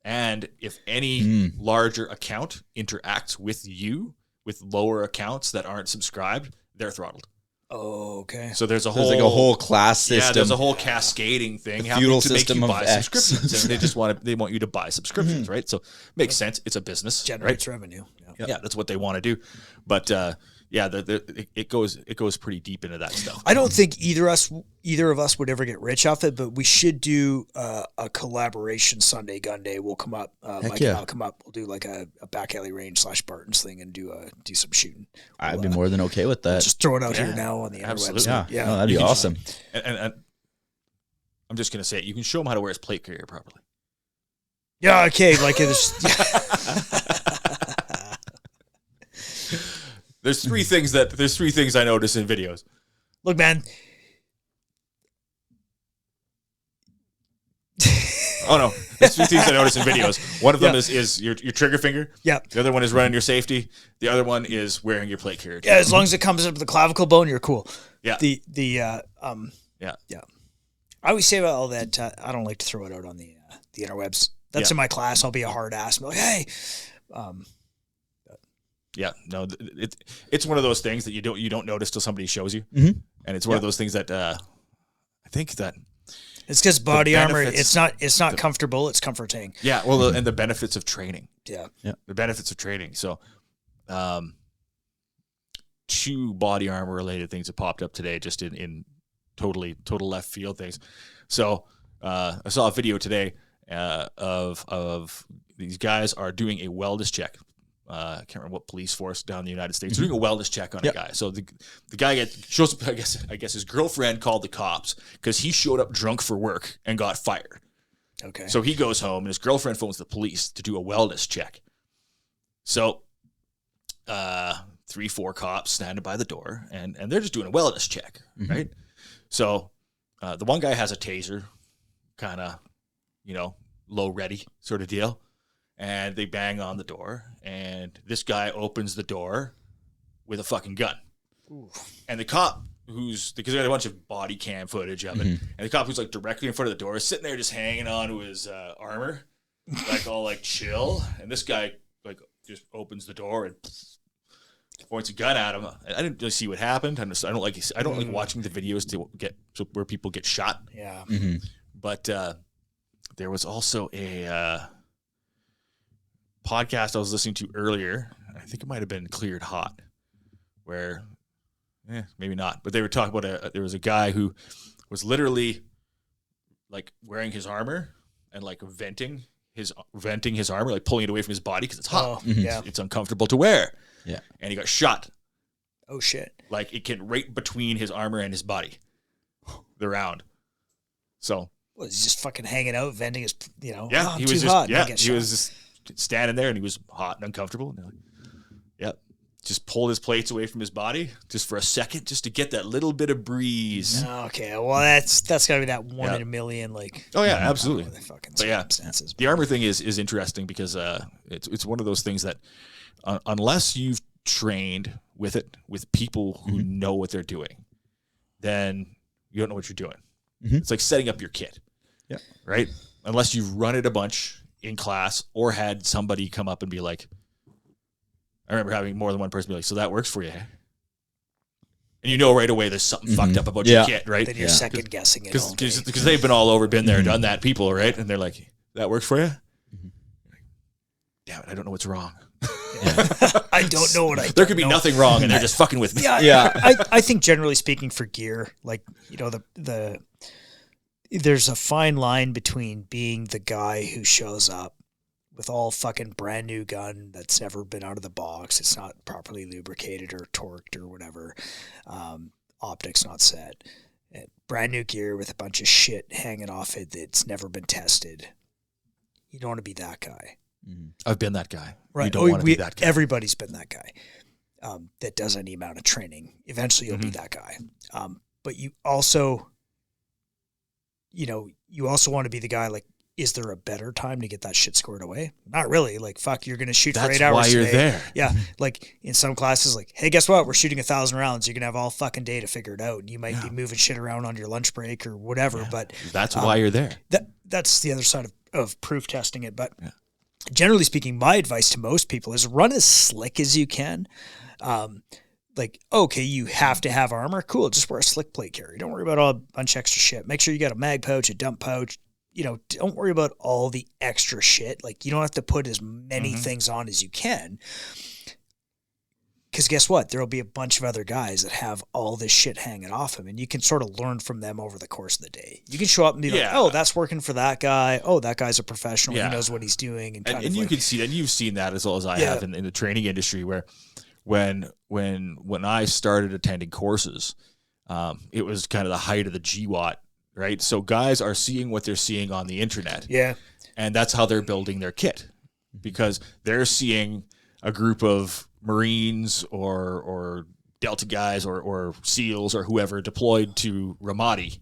And if any larger account interacts with you with lower accounts that aren't subscribed, they're throttled. Oh, okay. So there's a whole class system. Yeah, there's a whole cascading thing happening to make you buy subscriptions. And they want you to buy subscriptions, right? So makes sense. It's a business, generates revenue. Yeah, that's what they want to do. But it goes pretty deep into that stuff. I don't think either of us would ever get rich off it, but we should do a collaboration Sunday Gunday. We'll come up, Mike and I'll come up. We'll do like a back alley range /Barton's thing and do some shooting. I'd be more than okay with that. Just throw it out here now on the interwebs. Yeah, that'd be awesome. And I'm just gonna say it. You can show him how to wear his plate carrier properly. Yeah. Okay. Like it is. There's three things I notice in videos. Look, man. Oh no, there's three things I notice in videos. One of them is your trigger finger. Yeah. The other one is running your safety. The other one is wearing your plate carrier. Yeah, as long as it comes up to the clavicle bone, you're cool. Yeah. Yeah. I always say about all that. I don't like to throw it out on the interwebs. That's in my class. I'll be a hard ass. And be like, hey. Yeah, no, it's one of those things that you don't notice till somebody shows you, and it's one of those things that I think that it's because body armor. It's not comfortable. It's comforting. Yeah, well, and the benefits of training. Yeah, the benefits of training. So, two body armor related things that popped up today, just in total left field things. So, I saw a video today of these guys are doing a wellness check. I can't remember what police force down in the United States doing a wellness check on a guy. So the guy shows up. I guess his girlfriend called the cops because he showed up drunk for work and got fired. Okay. So he goes home and his girlfriend phones the police to do a wellness check. So 3-4 cops standing by the door and they're just doing a wellness check, right? So the one guy has a taser, kind of, low ready sort of deal. And they bang on the door, and this guy opens the door with a fucking gun. Ooh. And the cop because they had a bunch of body cam footage of it, and the cop who's like directly in front of the door is sitting there just hanging on to his armor, like all like chill. And this guy like just opens the door and points a gun at him. I didn't really see what happened. I don't like watching the videos where people get shot. Yeah. But there was also a podcast I was listening to earlier. I think it might have been Cleared Hot, where, maybe not, but they were talking about there was a guy who was literally like wearing his armor and like venting his armor, like pulling it away from his body because it's hot. It's uncomfortable to wear. Yeah, and he got shot. Oh shit! Like it came right between his armor and his body, the round. So he's just fucking hanging out, venting his, he was just he was just standing there and he was hot and uncomfortable. And just pulled his plates away from his body just for a second, just to get that little bit of breeze. Okay, well that's gotta be that one in a million. Like, oh yeah, absolutely. The fucking circumstances. The armor thing is interesting because it's one of those things that unless you've trained with it with people who know what they're doing, then you don't know what you're doing. It's like setting up your kit. Yeah. Right? Unless you've run it a bunch in class or had somebody come up and be like, I remember having more than one person be like, so that works for you. And right away there's something fucked up about your kit, right? Then you're second guessing it. Because they've been all over, been there, done that, people, right? And they're like, that works for you? Damn it, I don't know what's wrong. I don't know what I. There could be nothing wrong, and they're just fucking with me. Yeah. I think generally speaking, for gear, like there's a fine line between being the guy who shows up with all fucking brand new gun that's never been out of the box. It's not properly lubricated or torqued or whatever. Optics not set. Brand new gear with a bunch of shit hanging off it that's never been tested. You don't want to be that guy. I've been that guy. Right. You don't want to be that guy. Everybody's been that guy that does any amount of training. Eventually you'll be that guy. But you also, you also want to be the guy, like, is there a better time to get that shit squared away? Not really. Like, fuck, you're going to shoot for 8 hours That's why you're today. there. Yeah. Like, in some classes, like, hey, guess what? We're shooting 1,000 rounds. You're going to have all fucking day to figure it out. And you might be moving shit around on your lunch break or whatever. Yeah. But that's why you're there. That's the other side of proof testing it. But generally speaking, my advice to most people is run as slick as you can. Like, okay, you have to have armor. Cool. Just wear a slick plate carrier. Don't worry about a bunch of extra shit. Make sure you got a mag pouch, a dump pouch. Don't worry about all the extra shit. Like, you don't have to put as many things on as you can. Because guess what? There'll be a bunch of other guys that have all this shit hanging off them, and you can sort of learn from them over the course of the day. You can show up and be like, oh, that's working for that guy. Oh, that guy's a professional. He knows what he's doing. And you can see that. You've seen that as well as I have in the training industry, where when I started attending courses, it was kind of the height of the GWAT. Right. So guys are seeing what they're seeing on the internet. Yeah. And that's how they're building their kit, because they're seeing a group of Marines or Delta guys or SEALs or whoever deployed to Ramadi.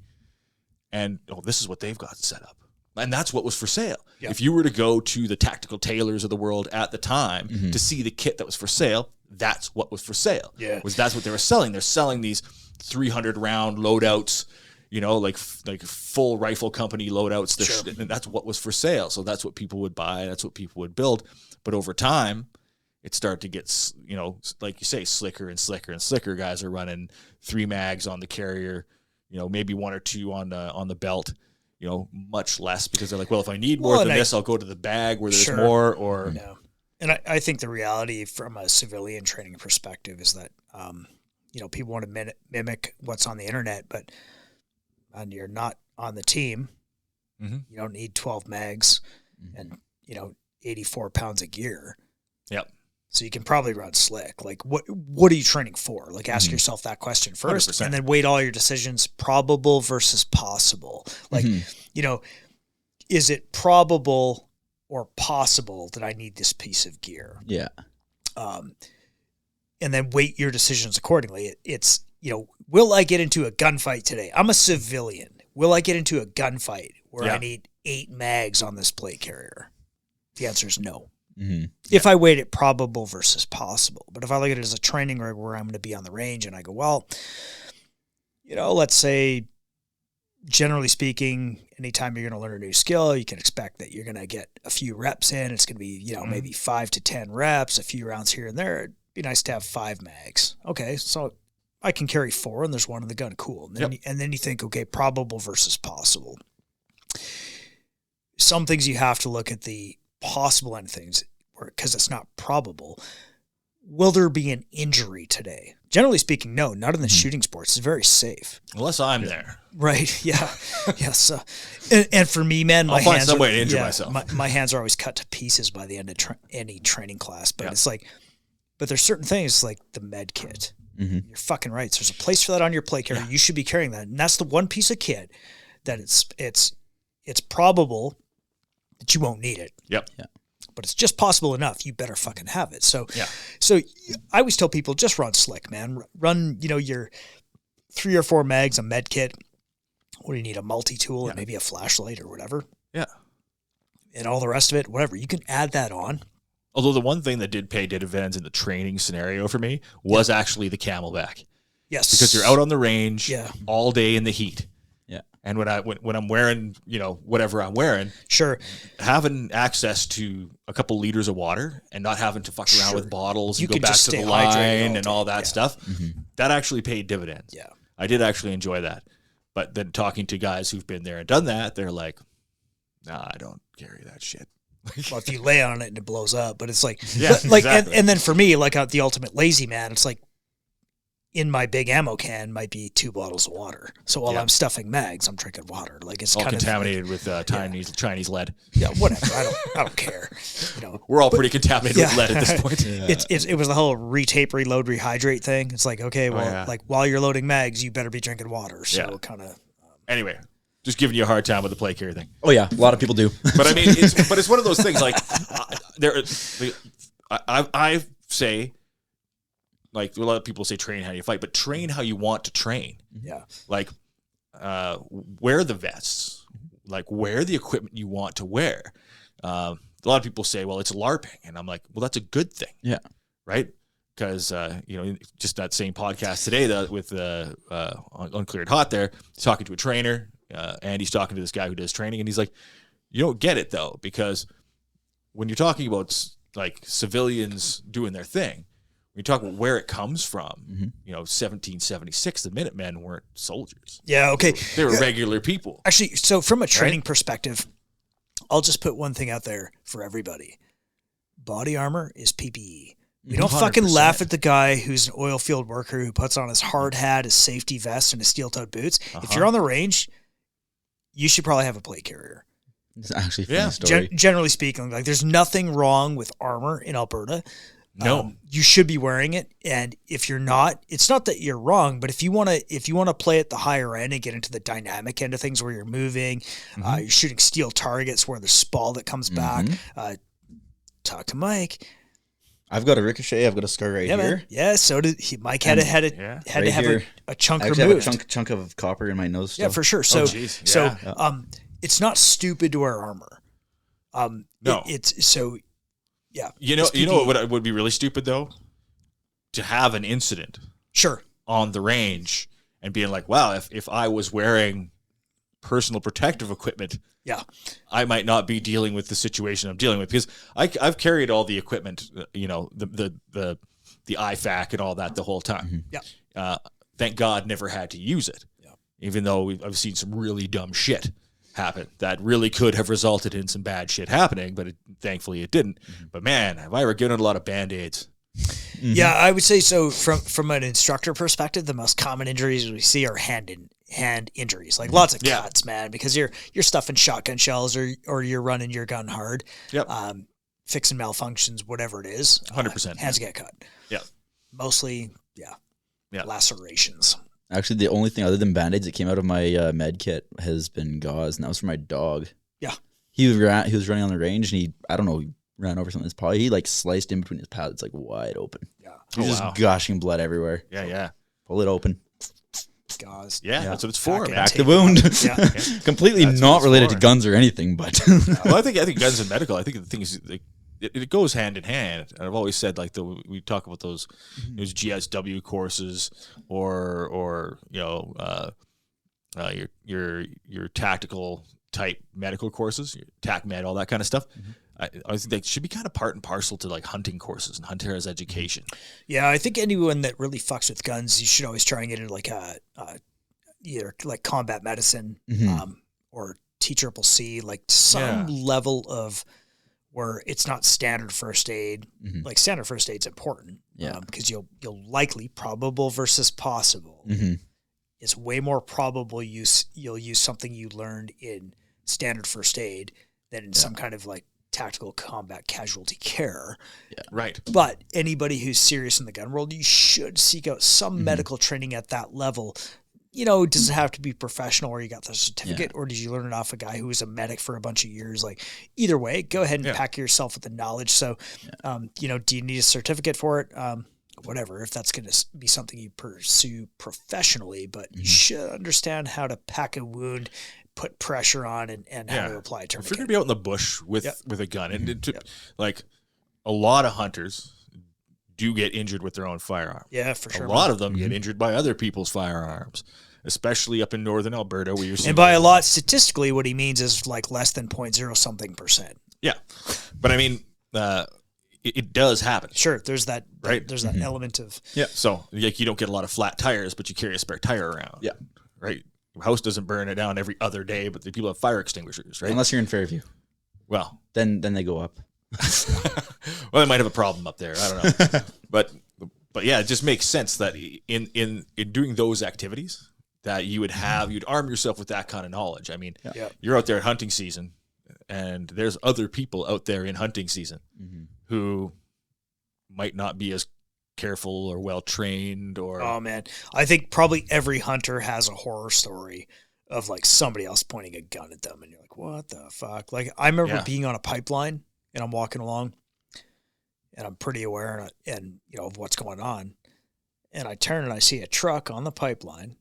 And, this is what they've got set up. And that's what was for sale. Yeah. If you were to go to the tactical tailors of the world at the time to see the kit that was for sale, that's what was for sale. Yeah. That's what they were selling. They're selling these 300 round loadouts, like full rifle company loadouts. And that's what was for sale. So that's what people would buy. That's what people would build. But over time, it started to get, like you say, slicker and slicker and slicker. Guys are running 3 mags on the carrier, maybe 1 or 2 on the belt, much less, because they're like, well, if I need more than this, I'll go to the bag where there's more. Or And I think the reality from a civilian training perspective is that, people want to mimic what's on the internet, but and you're not on the team, you don't need 12 mags and, 84 pounds of gear. Yep. So you can probably run slick. Like, what are you training for? Like, ask yourself that question first, 100%. And then weight all your decisions, probable versus possible. Like, is it probable or possible that I need this piece of gear? Yeah. And then weight your decisions accordingly. It's, will I get into a gunfight today? I'm a civilian. Will I get into a gunfight where I need 8 mags on this plate carrier? The answer is no. If I weight it probable versus possible. But if I look at it as a training rig where I'm going to be on the range and I go, well, let's say, generally speaking, anytime you're going to learn a new skill, you can expect that you're going to get a few reps in. It's going to be, maybe 5 to 10 reps, a few rounds here and there. It'd be nice to have 5 mags. Okay, so I can carry 4 and there's 1 in the gun. Cool. And then you think, okay, probable versus possible. Some things you have to look at the possible end things, because it's not probable. Will there be an injury today? Generally speaking, no, not in the shooting sports. It's very safe. Unless I'm there. Right. Yeah. Yes. And for me, man, I'll find some way to injure myself. My hands are always cut to pieces by the end of any training class. But it's like, but there's certain things like the med kit. You're fucking right. There's a place for that on your plate carrier. You should be carrying that. And that's the one piece of kit that it's probable that you won't need it. Yep. Yeah. But it's just possible enough. You better fucking have it. So I always tell people, just run slick, man. Run, your 3 or 4 mags, a med kit. What do you need? A multi-tool and maybe a flashlight or whatever. Yeah. And all the rest of it, whatever. You can add that on. Although the one thing that did pay dividends in the training scenario for me was actually the Camelback. Yes. Because you're out on the range all day in the heat. Yeah. And when I'm wearing, whatever I'm wearing, having access to a couple liters of water and not having to fuck around with bottles and go back to the line and all that stuff, that actually paid dividends. Yeah. I did actually enjoy that. But then talking to guys who've been there and done that, they're like, nah, I don't carry that shit. Well, if you lay on it and it blows up, but it's like, exactly. and then for me, like the ultimate lazy man, it's like in my big ammo can might be 2 bottles of water. So while I'm stuffing mags, I'm drinking water. Like it's all kind contaminated with Chinese lead. Yeah, whatever. I don't care. We're all pretty contaminated with lead at this point. It was the whole retape, reload, rehydrate thing. It's like, okay, well, like while you're loading mags, you better be drinking water. So kind of. Anyway. Just giving you a hard time with the play carry thing. Oh yeah, a lot of people do. But I mean, it's one of those things. Like I say, like a lot of people say, train how you fight, but train how you want to train. Yeah. Like wear the vests, like wear the equipment you want to wear. A lot of people say, well, it's LARPing, and I'm like, well, that's a good thing. Yeah. Right. Because just that same podcast today with Uncleared Hot, there, he's talking to a trainer. And he's talking to this guy who does training, and he's like, you don't get it, though, because when you're talking about, like, civilians doing their thing, when you talk about where it comes from, 1776, the Minutemen weren't soldiers. Yeah, okay. They were regular people. Actually, so from a training perspective, I'll just put one thing out there for everybody. Body armor is PPE. We don't 100%. Fucking laugh at the guy who's an oil field worker who puts on his hard hat, his safety vest, and his steel-toed boots. If you're on the range, you should probably have a plate carrier. It's actually a funny story. Generally speaking, like there's nothing wrong with armor in Alberta. No, you should be wearing it, and if you're not, it's not that you're wrong. But if you want to play at the higher end and get into the dynamic end of things, where you're moving, you're shooting steel targets, where there's spall that comes back. Talk to Mike. I've got a ricochet. I've got a scar right here. Man. Yeah, so did he. Mike had to have a chunk removed. I have a chunk of copper in my nose still. Yeah, for sure. So, it's not stupid to wear armor. No, it's so. Yeah, you know what would be really stupid though, to have an incident. Sure. On the range and being like, wow, if I was wearing personal protective equipment. Yeah, I might not be dealing with the situation I'm dealing with, because I've carried all the equipment, the IFAC and all that the whole time. Yeah. Thank God never had to use it. Yeah. Even though I've seen some really dumb shit happen that really could have resulted in some bad shit happening, but thankfully it didn't. But man, have I ever given it a lot of Band-Aids. Yeah, I would say so. From an instructor perspective, the most common injuries we see are hand injuries, like lots of cuts, man, because you're stuffing shotgun shells or you're running your gun hard. Yep. Fixing malfunctions, whatever it is. 100%. Hands get cut. Yeah. Mostly, lacerations. Actually, the only thing other than Band-Aids that came out of my med kit has been gauze, and that was for my dog. Yeah. He was running on the range, and he ran over something. He like sliced in between his pads. It's like wide open. Yeah. He's just gushing blood everywhere. Yeah. Pull it open. Gauze. Yeah, that's what it's for. Back the wound. Yeah. Completely not related to guns or anything, but well, I think guns and medical. I think the thing is, like, it goes hand in hand. And I've always said, like, we talk about those GSW courses or your tactical type medical courses, your TAC med, all that kind of stuff. I think they should be kind of part and parcel to like hunting courses and hunter's education. Yeah, I think anyone that really fucks with guns, you should always try and get into like either like combat medicine or TCCC, like some level of where it's not standard first aid. Like standard first aid's important, because you'll likely, probable versus possible. It's way more probable you'll use something you learned in standard first aid than in some kind of like tactical combat casualty care. Yeah. Right. But anybody who's serious in the gun world, you should seek out some medical training at that level. Does it have to be professional where you got the certificate, or did you learn it off a guy who was a medic for a bunch of years? Like, either way, go ahead and pack yourself with the knowledge. So, do you need a certificate for it? Whatever, if that's going to be something you pursue professionally, but you should understand how to pack a wound, put pressure on, and how to apply a tourniquet. If you're going to be out in the bush with a gun, and like a lot of hunters do get injured with their own firearm. Yeah, for sure. A lot of them get injured by other people's firearms, especially up in northern Alberta, where you're seeing. And by a lot, statistically, what he means is like less than 0.0 something %. Yeah, but I mean, it does happen. Sure, there's that. Right, there's that element of. Yeah, so like you don't get a lot of flat tires, but you carry a spare tire around. Yeah, right. Your house doesn't burn it down every other day, but the people have fire extinguishers, right? Unless you're in Fairview. Well, then they go up. Well, they might have a problem up there. I don't know. but yeah, it just makes sense that in doing those activities that you'd arm yourself with that kind of knowledge. I mean, you're out there at hunting season, and there's other people out there in hunting season who might not be as careful or well trained or. Oh man, I think probably every hunter has a horror story of like somebody else pointing a gun at them, and you're like, what the fuck? Like I remember being on a pipeline, and I'm walking along, and I'm pretty aware and of what's going on, and I turn and I see a truck on the pipeline,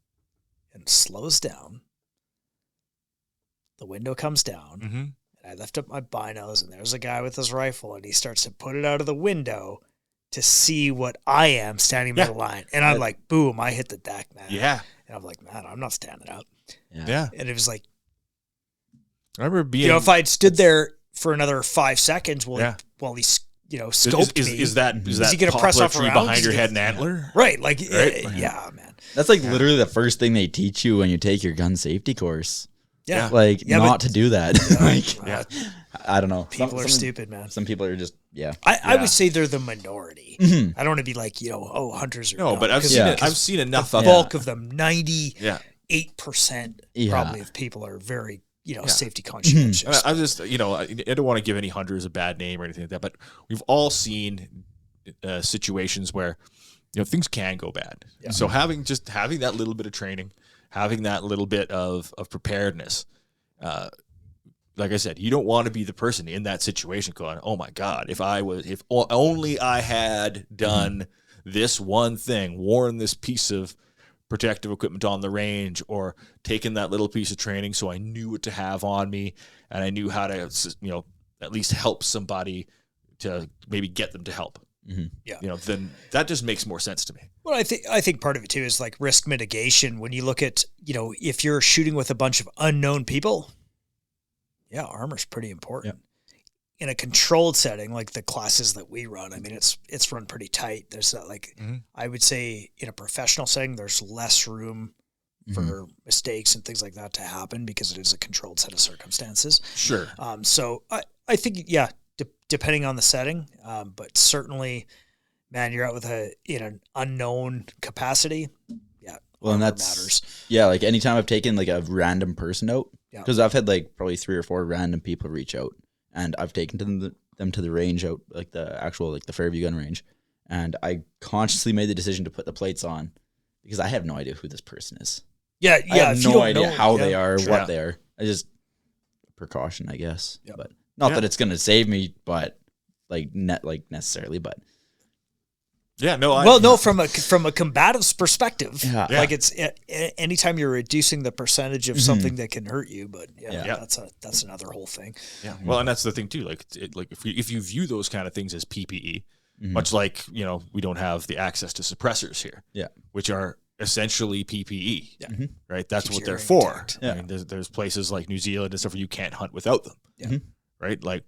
and it slows down. The window comes down, and I lift up my binos, and there's a guy with his rifle, and he starts to put it out of the window to see what I am standing by the line. And I'm like, boom, I hit the deck, man. Yeah. And I'm like, man, I'm not standing up. Yeah. And it was like, I remember being, if I'd stood there for another 5 seconds while he scoped me. Is that he gonna press poplar off tree around? behind your head and antler? Right. Like, yeah, man. That's like literally the first thing they teach you when you take your gun safety course. Yeah. Like not to do that. I don't know. People are stupid, man. Some people are just, I would say they're the minority. I don't want to be like, hunters are. No, but I've seen enough of bulk of them, 98% probably of people are very, safety conscientious. I just, I don't want to give any hunters a bad name or anything like that, but we've all seen situations where, things can go bad. Yeah. So having that little bit of training, having that little bit of preparedness, like I said, you don't want to be the person in that situation going, oh my God, if only I had done this one thing, worn this piece of protective equipment on the range, or taken that little piece of training so I knew what to have on me and I knew how to, at least help somebody to maybe get them to help. Then that just makes more sense to me. Well, I think part of it too is like risk mitigation. When you look at, if you're shooting with a bunch of unknown people, armor's pretty important. In a controlled setting, like the classes that we run, I mean, it's run pretty tight. There's that I would say in a professional setting, there's less room for mistakes and things like that to happen because it is a controlled set of circumstances. Sure. So I think, depending on the setting, but certainly, man, you're out in an unknown capacity. Yeah. Well, and that matters. Yeah. Like anytime I've taken like a random person out, because I've had like probably 3 or 4 random people reach out, and I've taken them to the range out, like the actual, like the Fairview gun range. And I consciously made the decision to put the plates on because I have no idea who this person is. Yeah. I have no idea how they are, what they are. I just precaution, I guess. Yep. But not that it's going to save me, but necessarily, but. Yeah, no. From a combative's perspective, like it's anytime you're reducing the percentage of something that can hurt you, but that's another whole thing. Yeah, well, and that's the thing too. Like, if you view those kind of things as PPE, much like we don't have the access to suppressors here, which are essentially PPE, right? That's what they're for. Yeah. I mean, there's places like New Zealand and stuff where you can't hunt without them, right? Like,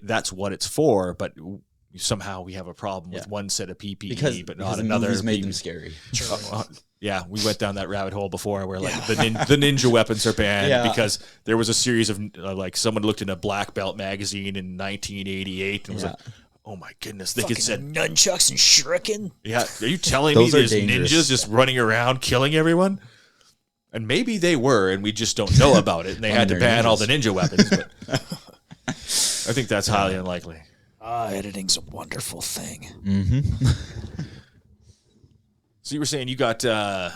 that's what it's for, but. Somehow we have a problem with one set of PPE, but not another. Because made them scary. Sure. We went down that rabbit hole before where like the ninja weapons are banned because there was a series of like someone looked in a black belt magazine in 1988 and was like, oh my goodness, they could said nunchucks and shuriken. Yeah, are you telling me there's ninjas just running around killing everyone? And maybe they were, and we just don't know about it, and they had to ban all the ninja weapons. But I think that's highly unlikely. Editing's a wonderful thing. So you were saying you got a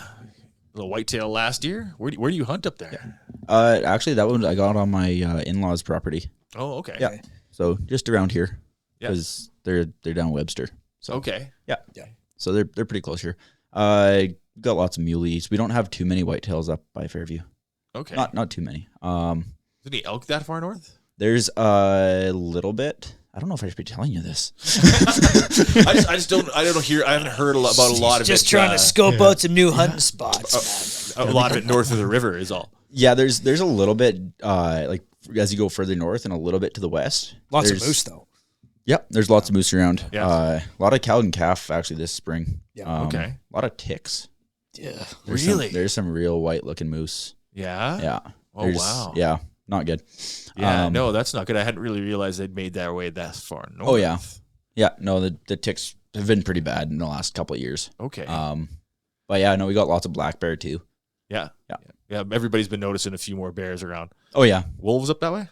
little whitetail last year? Where do you hunt up there? Actually, that one I got on my in-laws' property. Oh, okay. Yeah. So just around here, because they're down Webster. So okay. Yeah. So they're pretty close here. Got lots of muleys. We don't have too many whitetails up by Fairview. Okay. Not too many. Is there any elk that far north? There's a little bit. I don't know if I should be telling you this. I haven't heard about a lot of it. Just trying to scope out some new hunting spots. A lot of it north of the river is all. Yeah, there's a little bit like as you go further north and a little bit to the west. Lots of moose though. Yep, there's lots of moose around. Yeah. A lot of cow and calf actually this spring. Yeah. Okay. A lot of ticks. Yeah. There's some real white looking moose. Yeah. Yeah. Oh wow. Yeah. not good. Yeah, no, that's not good. I hadn't really realized they'd made their way that far north. Oh yeah. No, the ticks have been pretty bad in the last couple of years. Okay. But yeah, no, we got lots of black bear too. Yeah. Everybody's been noticing a few more bears around. Oh yeah. Wolves up that way?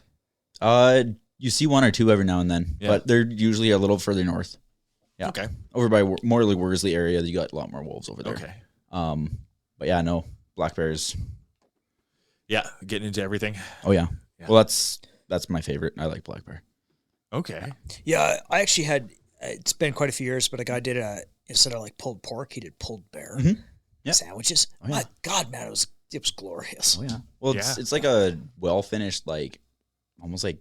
You see one or two every now and then, but they're usually a little further north. Yeah. Okay. Over by Morley Worsley area, you got a lot more wolves over there. Okay. But yeah, no, black bears. Yeah, getting into everything. Oh yeah. Well, that's my favorite. I like black bear. Okay. Yeah, I actually had. It's been quite a few years, but a guy did instead of like pulled pork, he did pulled bear sandwiches. Oh, yeah. My God, man, it was glorious. Oh yeah. Well, it's like a well finished, like almost like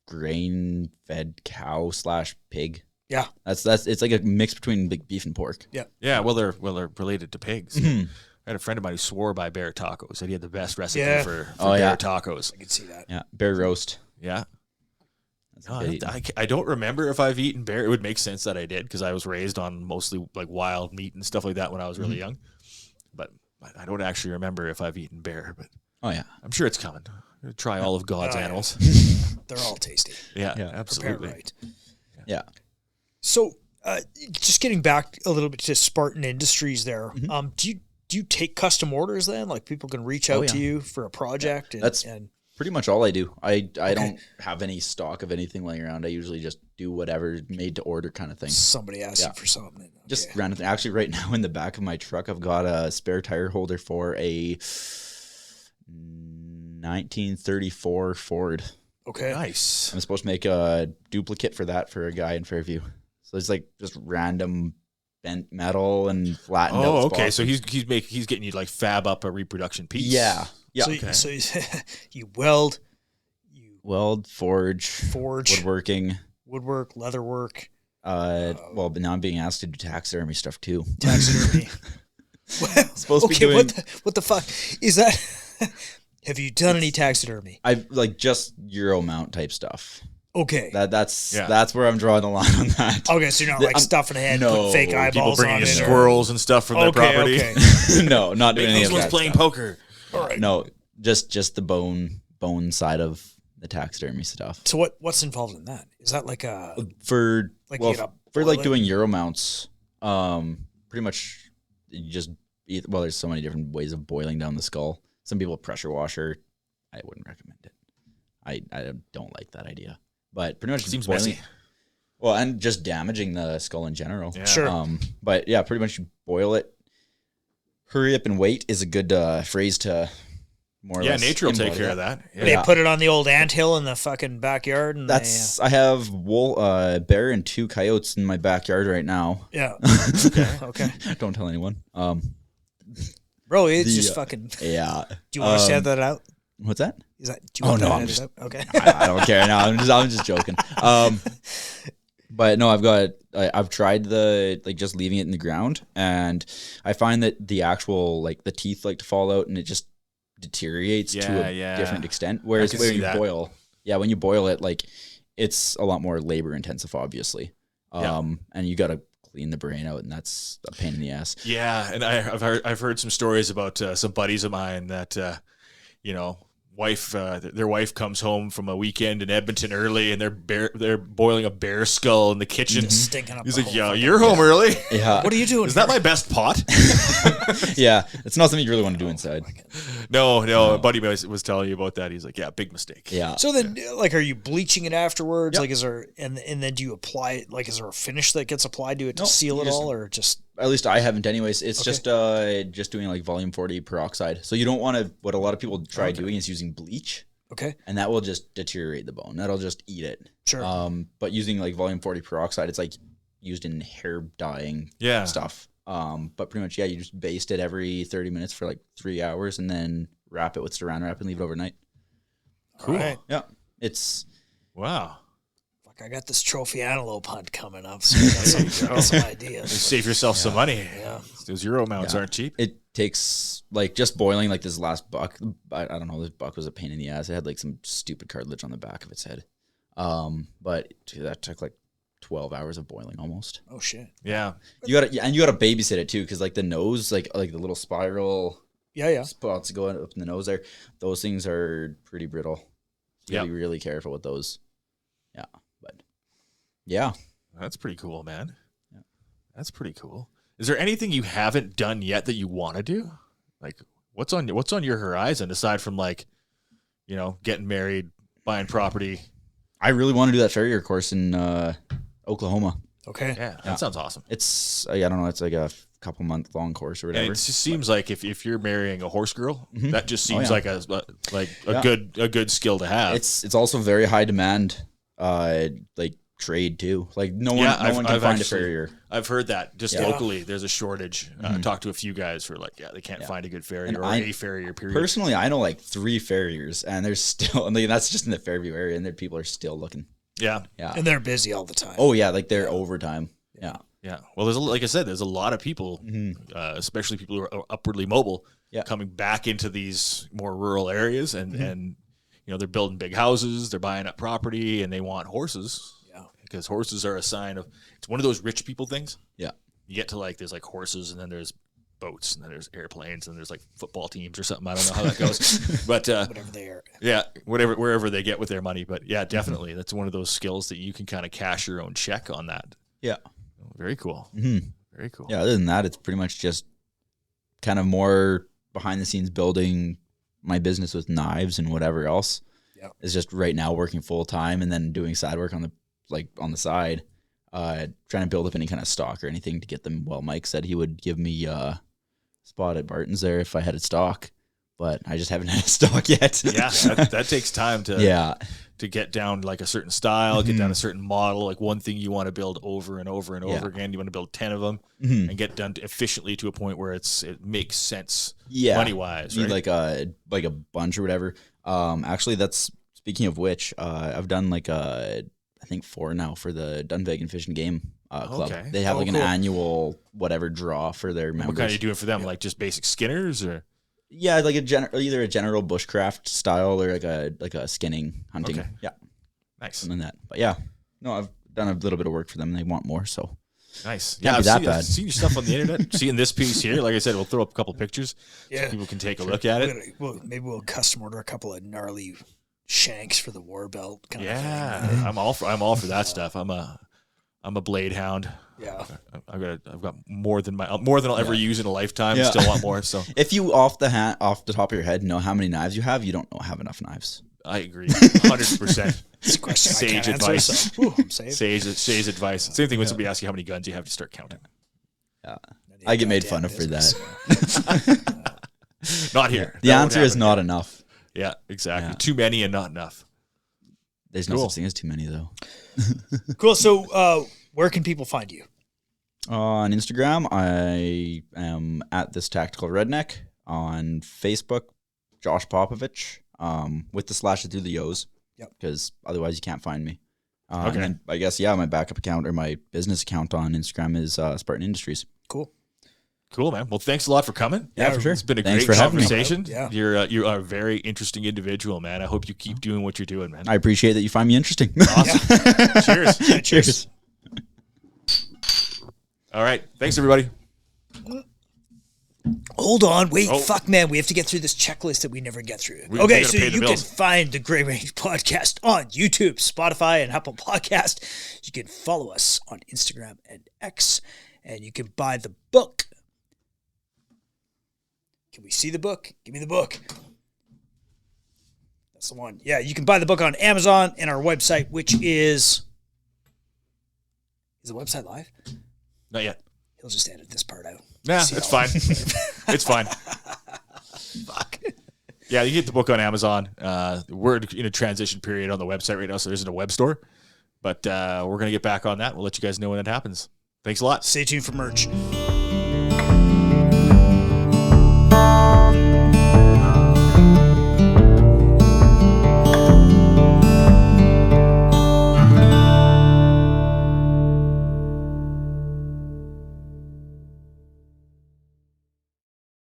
grain fed cow / pig. Yeah, that's it's like a mix between beef and pork. Yeah. Yeah. Well, they're related to pigs. I had a friend of mine who swore by bear tacos. Said he had the best recipe for bear tacos. I can see that. Yeah, bear roast. Yeah. No, I don't remember if I've eaten bear. It would make sense that I did because I was raised on mostly like wild meat and stuff like that when I was really young. But I don't actually remember if I've eaten bear. But I'm sure it's coming. I'm gonna try all of God's animals. They're all tasty. Yeah, absolutely. Right. Yeah. So, just getting back a little bit to Spartan Industries there. Do you take custom orders then? Like people can reach out to you for a project? And pretty much all I do. I don't have any stock of anything laying around. I usually just do whatever made to order kind of thing. Somebody asks you for something. Okay. Just random thing. Actually, right now in the back of my truck, I've got a spare tire holder for a 1934 Ford. Okay. Nice. I'm supposed to make a duplicate for that for a guy in Fairview. So it's like just random bent metal and flattened out spots. Okay. So he's getting you like fab up a reproduction piece. Yeah. Yeah. So you weld, forge, woodworking, woodwork, leatherwork. Well, but now I'm being asked to do taxidermy stuff too. Taxidermy. Supposed to be doing. What the fuck is that? Have you done any taxidermy? I've like just Euro mount type stuff. Okay. That's where I'm drawing the line on that. Okay, so you're not like stuffing a head, putting fake eyeballs bringing on in it. Squirrels and stuff from their property. Okay. No, not doing any of that. Playing poker. All right. No, just the bone side of the taxidermy stuff. So what's involved in that? Is that like for like doing Euro mounts? Pretty much you just there's so many different ways of boiling down the skull. Some people pressure washer. I wouldn't recommend it. I don't like that idea. But pretty much seems boiling, messy. Well, and just damaging the skull in general. Yeah. Sure. But yeah, pretty much you boil it. Hurry up and wait is a good phrase to more or less. Yeah, nature will take care of that. Yeah. They put it on the old anthill in the fucking backyard. And I have bear and 2 coyotes in my backyard right now. Yeah. Okay. Don't tell anyone. Bro, it's just fucking. Yeah. Do you want to set that out? What's that? Is that? Do you want that out? Okay. I don't care. No, I'm just joking. But no, I've tried just leaving it in the ground, and I find that the actual the teeth like to fall out, and it just deteriorates to a different extent. Whereas when you boil it, it's a lot more labor intensive, obviously. And you got to clean the brain out, and that's a pain in the ass. Yeah, and I've heard some stories about some buddies of mine that their wife comes home from a weekend in Edmonton early, and they're boiling a bear skull in the kitchen. Stinking up. He's like, "Yeah, you're home early. Yeah, what are you doing? Is that my best pot?" Yeah, it's not something you really want to do inside. No. A buddy was telling you about that. He's like, "Yeah, big mistake." Yeah. So then, are you bleaching it afterwards? Yep. Is there and then do you apply it? Is there a finish that gets applied to it to seal it all, or just? At least I haven't anyways. It's just doing volume 40 peroxide. So you don't want to, what a lot of people try doing is using bleach. Okay. And that will just deteriorate the bone. That'll just eat it. Sure. But using volume 40 peroxide, it's used in hair dyeing stuff. But pretty much, you just baste it every 30 minutes for 3 hours and then wrap it with saran wrap and leave it overnight. Cool. Right. Yeah. It's. Wow. I got this trophy antelope hunt coming up, so I got some ideas. Save yourself some money. Yeah. Those Euro mounts aren't cheap. It takes, just boiling, this last buck. I don't know, this buck was a pain in the ass. It had, some stupid cartilage on the back of its head. But that took, 12 hours of boiling almost. Oh, shit. Yeah. You gotta babysit it, too, because, the nose, the little spiral spots going up in the nose there, those things are pretty brittle. You gotta be really careful with those. Yeah, but yeah, that's pretty cool, man. Yeah. That's pretty cool. Is there anything you haven't done yet that you want to do? Like, what's on your horizon aside from like, getting married, buying property? I really want to do that farrier course in Oklahoma. Okay. Yeah, that sounds awesome. It's I don't know. It's like a couple month long course or whatever. And it just seems like if you're marrying a horse girl, that just seems like a good skill to have. It's also very high demand, like trade too. Like no one can find a farrier. I've heard that just locally. There's a shortage. Talked to a few guys who are like, they can't find a good farrier a farrier. Period. Personally, I know like 3 farriers, and there's still, that's just in the Fairview area, and there people are still looking. Yeah. And they're busy all the time. Oh yeah, like they're overtime. Yeah. Yeah. Well, like I said, there's a lot of people, especially people who are upwardly mobile, coming back into these more rural areas, and they're building big houses, they're buying up property, and they want horses. Yeah. Because horses are a sign of, it's one of those rich people things. Yeah. You get to like, there's like horses, and then there's boats, and then there's airplanes, and there's like football teams or something. I don't know how that goes, but whatever they are. Yeah, wherever they get with their money. But yeah, definitely, that's one of those skills that you can kind of cash your own check on that. Yeah. Very cool. Very cool. Yeah. Other than that, it's pretty much just kind of more behind the scenes building my business with knives and whatever else. Yeah. It's just right now working full time and then doing side work on the side, trying to build up any kind of stock or anything to get them. Well, Mike said he would give me a spot at Barton's there if I had a stock, but I just haven't had a stock yet. Yeah. That takes time to get down like a certain style, get down a certain model, like one thing you want to build over and over and over again. You want to build 10 of them and get done efficiently to a point where it makes sense money wise. Right? Like a bunch or whatever. Actually, that's speaking of which, I've done I think 4 now for the Dunvegan Fish and Game Club. Okay. They have an annual whatever draw for their members. What kind are you doing for them? Like just basic skinners or? Yeah, like either a general bushcraft style or like a skinning hunting. Okay. Yeah, nice. Something like that. But yeah, no, I've done a little bit of work for them. And they want more, so nice. Yeah, I've seen your stuff on the internet. Seeing this piece here, like I said, we'll throw up a couple pictures so people can take a look at it. Maybe we'll custom order a couple of gnarly shanks for the war belt. I'm all for that stuff. I'm a blade hound. Yeah, I've got more than I'll ever use in a lifetime. Yeah. Still want more. So if you off the top of your head know how many knives you have, you don't have enough knives. I agree, 100%. It's a question sage advice. Sage advice. Same thing when somebody asks you how many guns you have, to start counting. Yeah, I get made fun of for that. Not here. The answer is not enough. Yeah, exactly. Yeah. Too many and not enough. There's no such thing as too many, though. Cool. So, where can people find you? On Instagram, I am at This Tactical Redneck. On Facebook, Josh Pøpøvitch, with the slashes through the O's. Yep. Because otherwise you can't find me. Okay. And then I guess, my backup account or my business account on Instagram is Spartan Industries. Cool, man. Well, thanks a lot for coming. Yeah, for sure. It's been a great conversation. Yeah. You are a very interesting individual, man. I hope you keep doing what you're doing, man. I appreciate that you find me interesting. Awesome. Cheers. Cheers. All right. Thanks, everybody. Hold on. Wait. Fuck, man. We have to get through this checklist that we never get through. Okay, so you can find the Gray Range Podcast on YouTube, Spotify, and Apple Podcast. You can follow us on Instagram and X, and you can buy the book. Can we see the book? Give me the book. That's the one. Yeah, you can buy the book on Amazon and our website, which is the website live? Not yet. He'll just edit this part out. Nah, it's fine. It's fine. Fuck. Yeah, you can get the book on Amazon. We're in a transition period on the website right now, so there isn't a web store. But we're going to get back on that. We'll let you guys know when that happens. Thanks a lot. Stay tuned for merch.